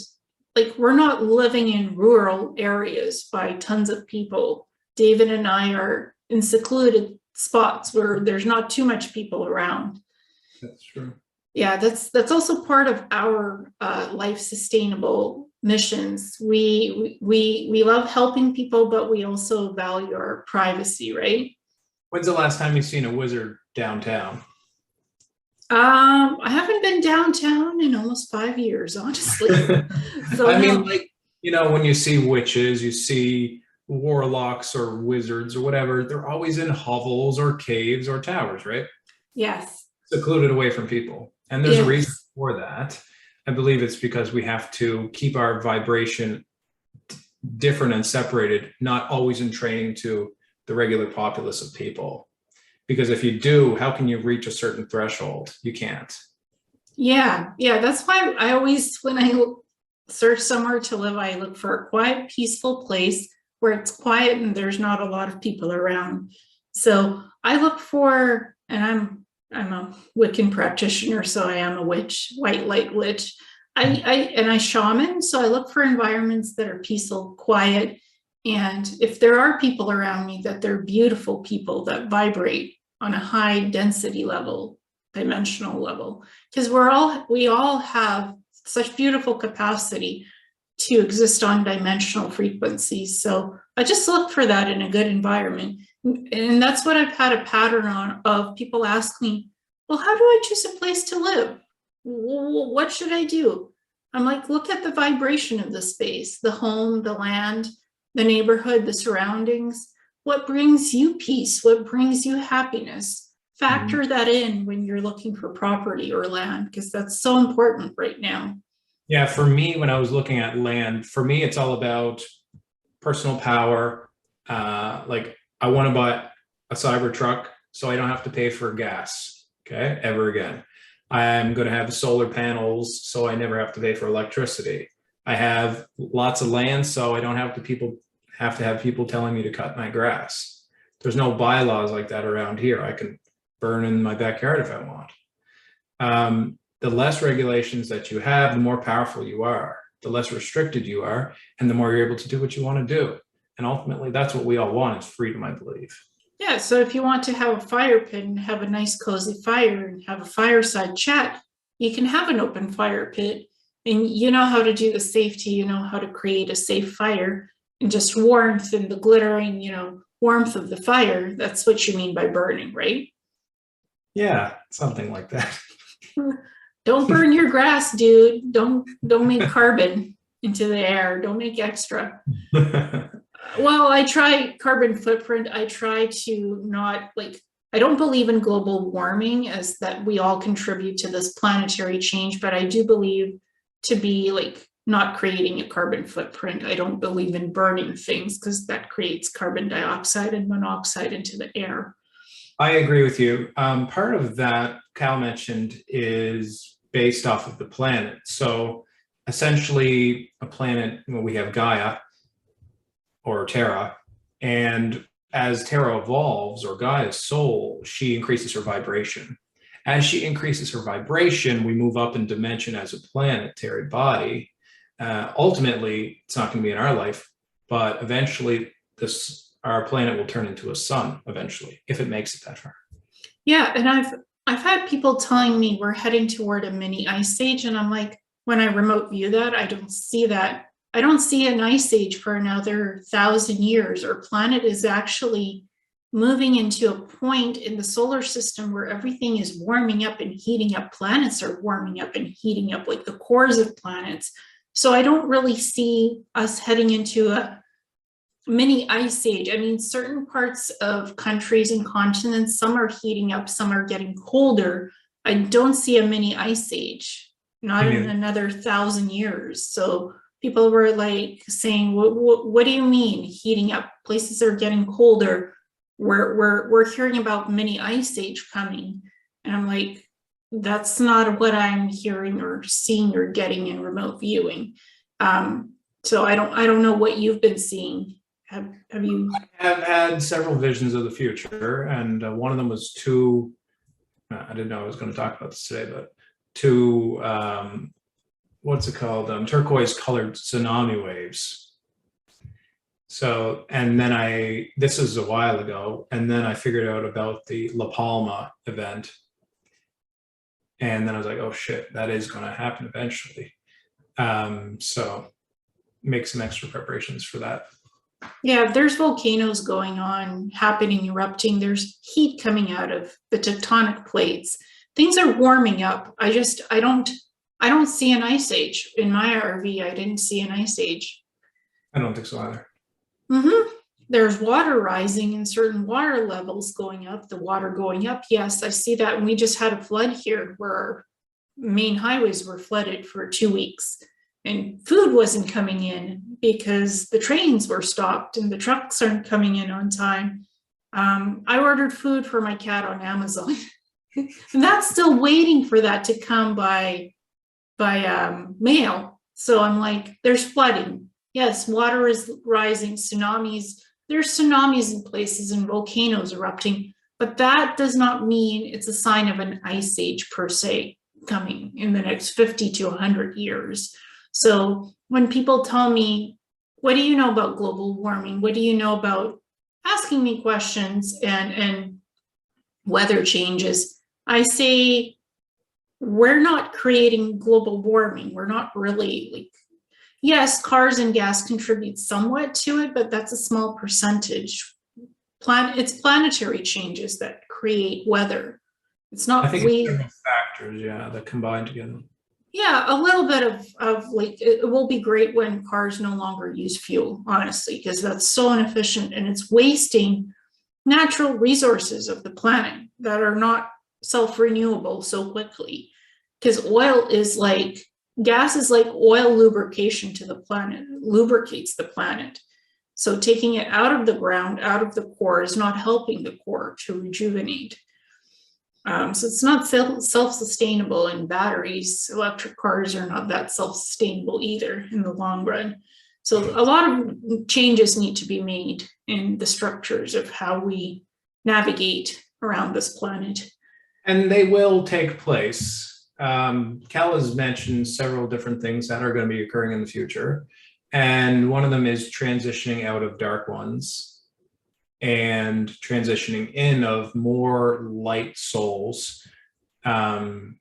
like, we're not living in rural areas by tons of people. David and I are in secluded spots where there's not too much people around. That's true. Yeah, that's also part of our life sustainable missions. We love helping people, but we also value our privacy, right? When's the last time you've seen a wizard downtown? I haven't been downtown in almost 5 years, honestly. So I mean, like, when you see witches, you see warlocks or wizards or whatever, they're always in hovels or caves or towers, right? Yes. Secluded away from people. And there's a reason for that. I believe it's because we have to keep our vibration different and separated, not always in training to the regular populace of people. Because if you do, how can you reach a certain threshold? You can't. Yeah, that's why I always, when I search somewhere to live, I look for a quiet, peaceful place where it's quiet and there's not a lot of people around. So I look for, and I'm a Wiccan practitioner, so I am a witch, white light witch. I shaman, so I look for environments that are peaceful, quiet, and if there are people around me, that they're beautiful people that vibrate on a high density level, dimensional level, because we all have such beautiful capacity to exist on dimensional frequencies. So I just look for that in a good environment. And that's what I've had a pattern on of people ask me, well, how do I choose a place to live? What should I do? I'm like, look at the vibration of the space, the home, the land, the neighborhood, the surroundings. What brings you peace? What brings you happiness? Factor that in when you're looking for property or land, because that's so important right now. Yeah, for me, when I was looking at land, for me, it's all about personal power. Like I want to buy a cyber truck so I don't have to pay for gas, okay, ever again. I'm going to have solar panels so I never have to pay for electricity. I have lots of land so I don't have to have people telling me to cut my grass. There's no bylaws like that around here. I can burn in my backyard if I want. The less regulations that you have, the more powerful you are, the less restricted you are, and the more you're able to do what you want to do. And ultimately, that's what we all want, is freedom, I believe. Yeah, so if you want to have a fire pit and have a nice cozy fire and have a fireside chat, you can have an open fire pit, and you know how to do the safety, you know how to create a safe fire, and just warmth and the glittering, warmth of the fire. That's what you mean by burning, right? Yeah, something like that. Don't burn your grass, dude. Don't make carbon into the air. Don't make extra. Well, I try carbon footprint. I try to not I don't believe in global warming as that we all contribute to this planetary change, but I do believe to be not creating a carbon footprint. I don't believe in burning things because that creates carbon dioxide and monoxide into the air. I agree with you. Part of that Cal mentioned is based off of the planet. So essentially a planet, we have Gaia or Terra, and as Terra evolves, or Gaia's soul, she increases her vibration. As she increases her vibration, we move up in dimension as a planetary body. Ultimately, it's not going to be in our life, but eventually our planet will turn into a sun eventually, if it makes it that far. Yeah, and I've had people telling me we're heading toward a mini ice age, and I'm like, when I remote view that, I don't see that. I don't see an ice age for another 1,000 years. Our planet is actually moving into a point in the solar system where everything is warming up and heating up. Planets are warming up and heating up, like the cores of planets. So I don't really see us heading into a mini ice age. I mean, certain parts of countries and continents, some are heating up, some are getting colder. I don't see a mini ice age, not in another 1,000 years. So people were saying, what do you mean heating up? Places are getting colder. We're hearing about mini ice age coming. And I'm like, that's not what I'm hearing or seeing or getting in remote viewing. So I don't know what you've been seeing. Have you? I have had several visions of the future, and one of them was I didn't know I was going to talk about this today, but two, what's it called? Turquoise colored tsunami waves. So, and then this is a while ago, and then I figured out about the La Palma event. And then I was like, oh shit, that is going to happen eventually. So make some extra preparations for that. Yeah, there's volcanoes going on, happening, erupting. There's heat coming out of the tectonic plates. Things are warming up. I don't see an ice age. In my RV, I didn't see an ice age. I don't think so either. There's water rising and certain water levels going up, the water going up. Yes, I see that. And we just had a flood here where our main highways were flooded for 2 weeks. And food wasn't coming in because the trains were stopped and the trucks aren't coming in on time. I ordered food for my cat on Amazon. And that's still waiting for that to come by mail. So I'm like, there's flooding. Yes, water is rising, tsunamis. There's tsunamis in places and volcanoes erupting, but that does not mean it's a sign of an ice age per se coming in the next 50 to 100 years. So when people tell me, what do you know about global warming? What do you know about asking me questions and weather changes? I say, we're not creating global warming. We're not really yes, cars and gas contribute somewhat to it, but that's a small percentage. It's planetary changes that create weather. It's I not think it's several factors, yeah, that combine together. Yeah, a little bit of like, it will be great when cars no longer use fuel, honestly, because that's so inefficient and it's wasting natural resources of the planet that are not self-renewable so quickly. Because gas is like oil lubrication to the planet, it lubricates the planet. So taking it out of the ground, out of the core, is not helping the core to rejuvenate. So it's not self-sustainable, and batteries, electric cars are not that self-sustainable either in the long run. So a lot of changes need to be made in the structures of how we navigate around this planet. And they will take place. Cal has mentioned several different things that are going to be occurring in the future. And one of them is transitioning out of dark ones and transitioning in of more light souls. And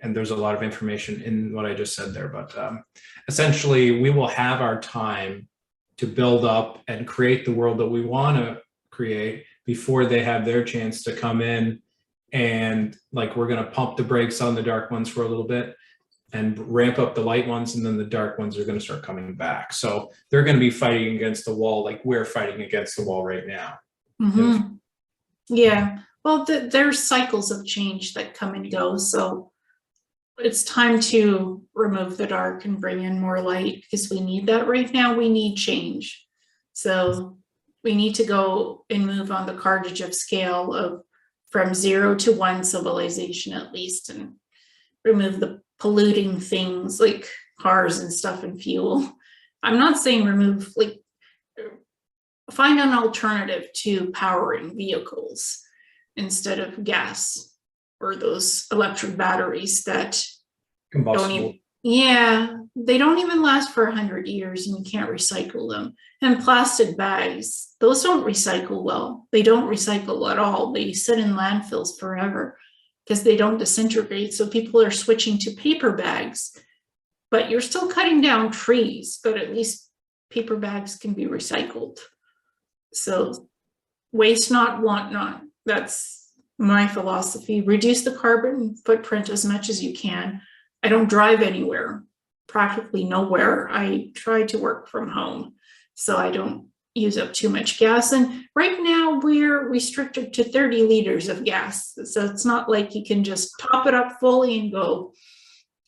there's a lot of information in what I just said there, but essentially we will have our time to build up and create the world that we want to create before they have their chance to come in. And like, we're going to pump the brakes on the dark ones for a little bit and ramp up the light ones, and then the dark ones are going to start coming back. So they're going to be fighting against the wall like we're fighting against the wall right now. Mm-hmm. Yeah, well, there's cycles of change that come and go, so it's time to remove the dark and bring in more light, because we need that right now. We need change, so we need to go and move on the cartridge of scale of from 0 to 1 civilization at least, and remove the polluting things like cars and stuff and fuel. I'm not saying remove, like, find an alternative to powering vehicles instead of gas or those electric batteries that Combustible. they don't even last for 100 years and you can't recycle them. And plastic bags, those don't recycle well. They don't recycle at all. They sit in landfills forever because they don't disintegrate. So people are switching to paper bags, but you're still cutting down trees, but at least paper bags can be recycled. So waste not, want not. That's my philosophy. Reduce the carbon footprint as much as you can. I don't drive anywhere, practically nowhere. I try to work from home, so I don't use up too much gas. And right now we're restricted to 30 liters of gas. So it's not like you can just top it up fully and go.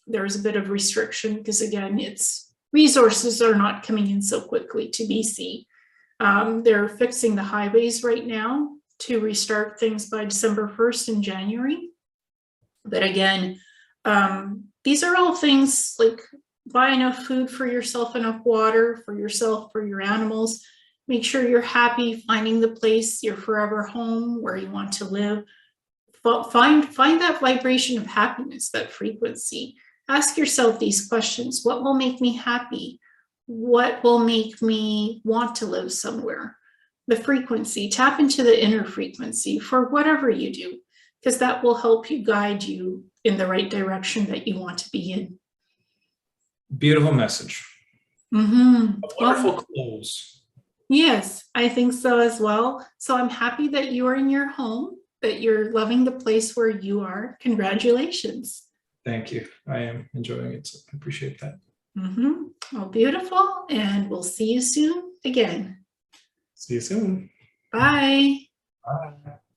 There's a bit of restriction because, again, it's resources are not coming in so quickly to BC. They're fixing the highways right now to restart things by December 1st in January. But again, these are all things like buy enough food for yourself, enough water for yourself, for your animals. Make sure you're happy finding the place, your forever home where you want to live. Find that vibration of happiness, that frequency. Ask yourself these questions. What will make me happy? What will make me want to live somewhere? The frequency, tap into the inner frequency for whatever you do, because that will help you guide you in the right direction that you want to be in. Beautiful message. Mm-hmm. A wonderful close. Yes, I think so as well. So I'm happy that you are in your home, that you're loving the place where you are. Congratulations. Thank you. I am enjoying it. So I appreciate that. Mm-hmm. Well, beautiful. And we'll see you soon again. See you soon. Bye. Bye.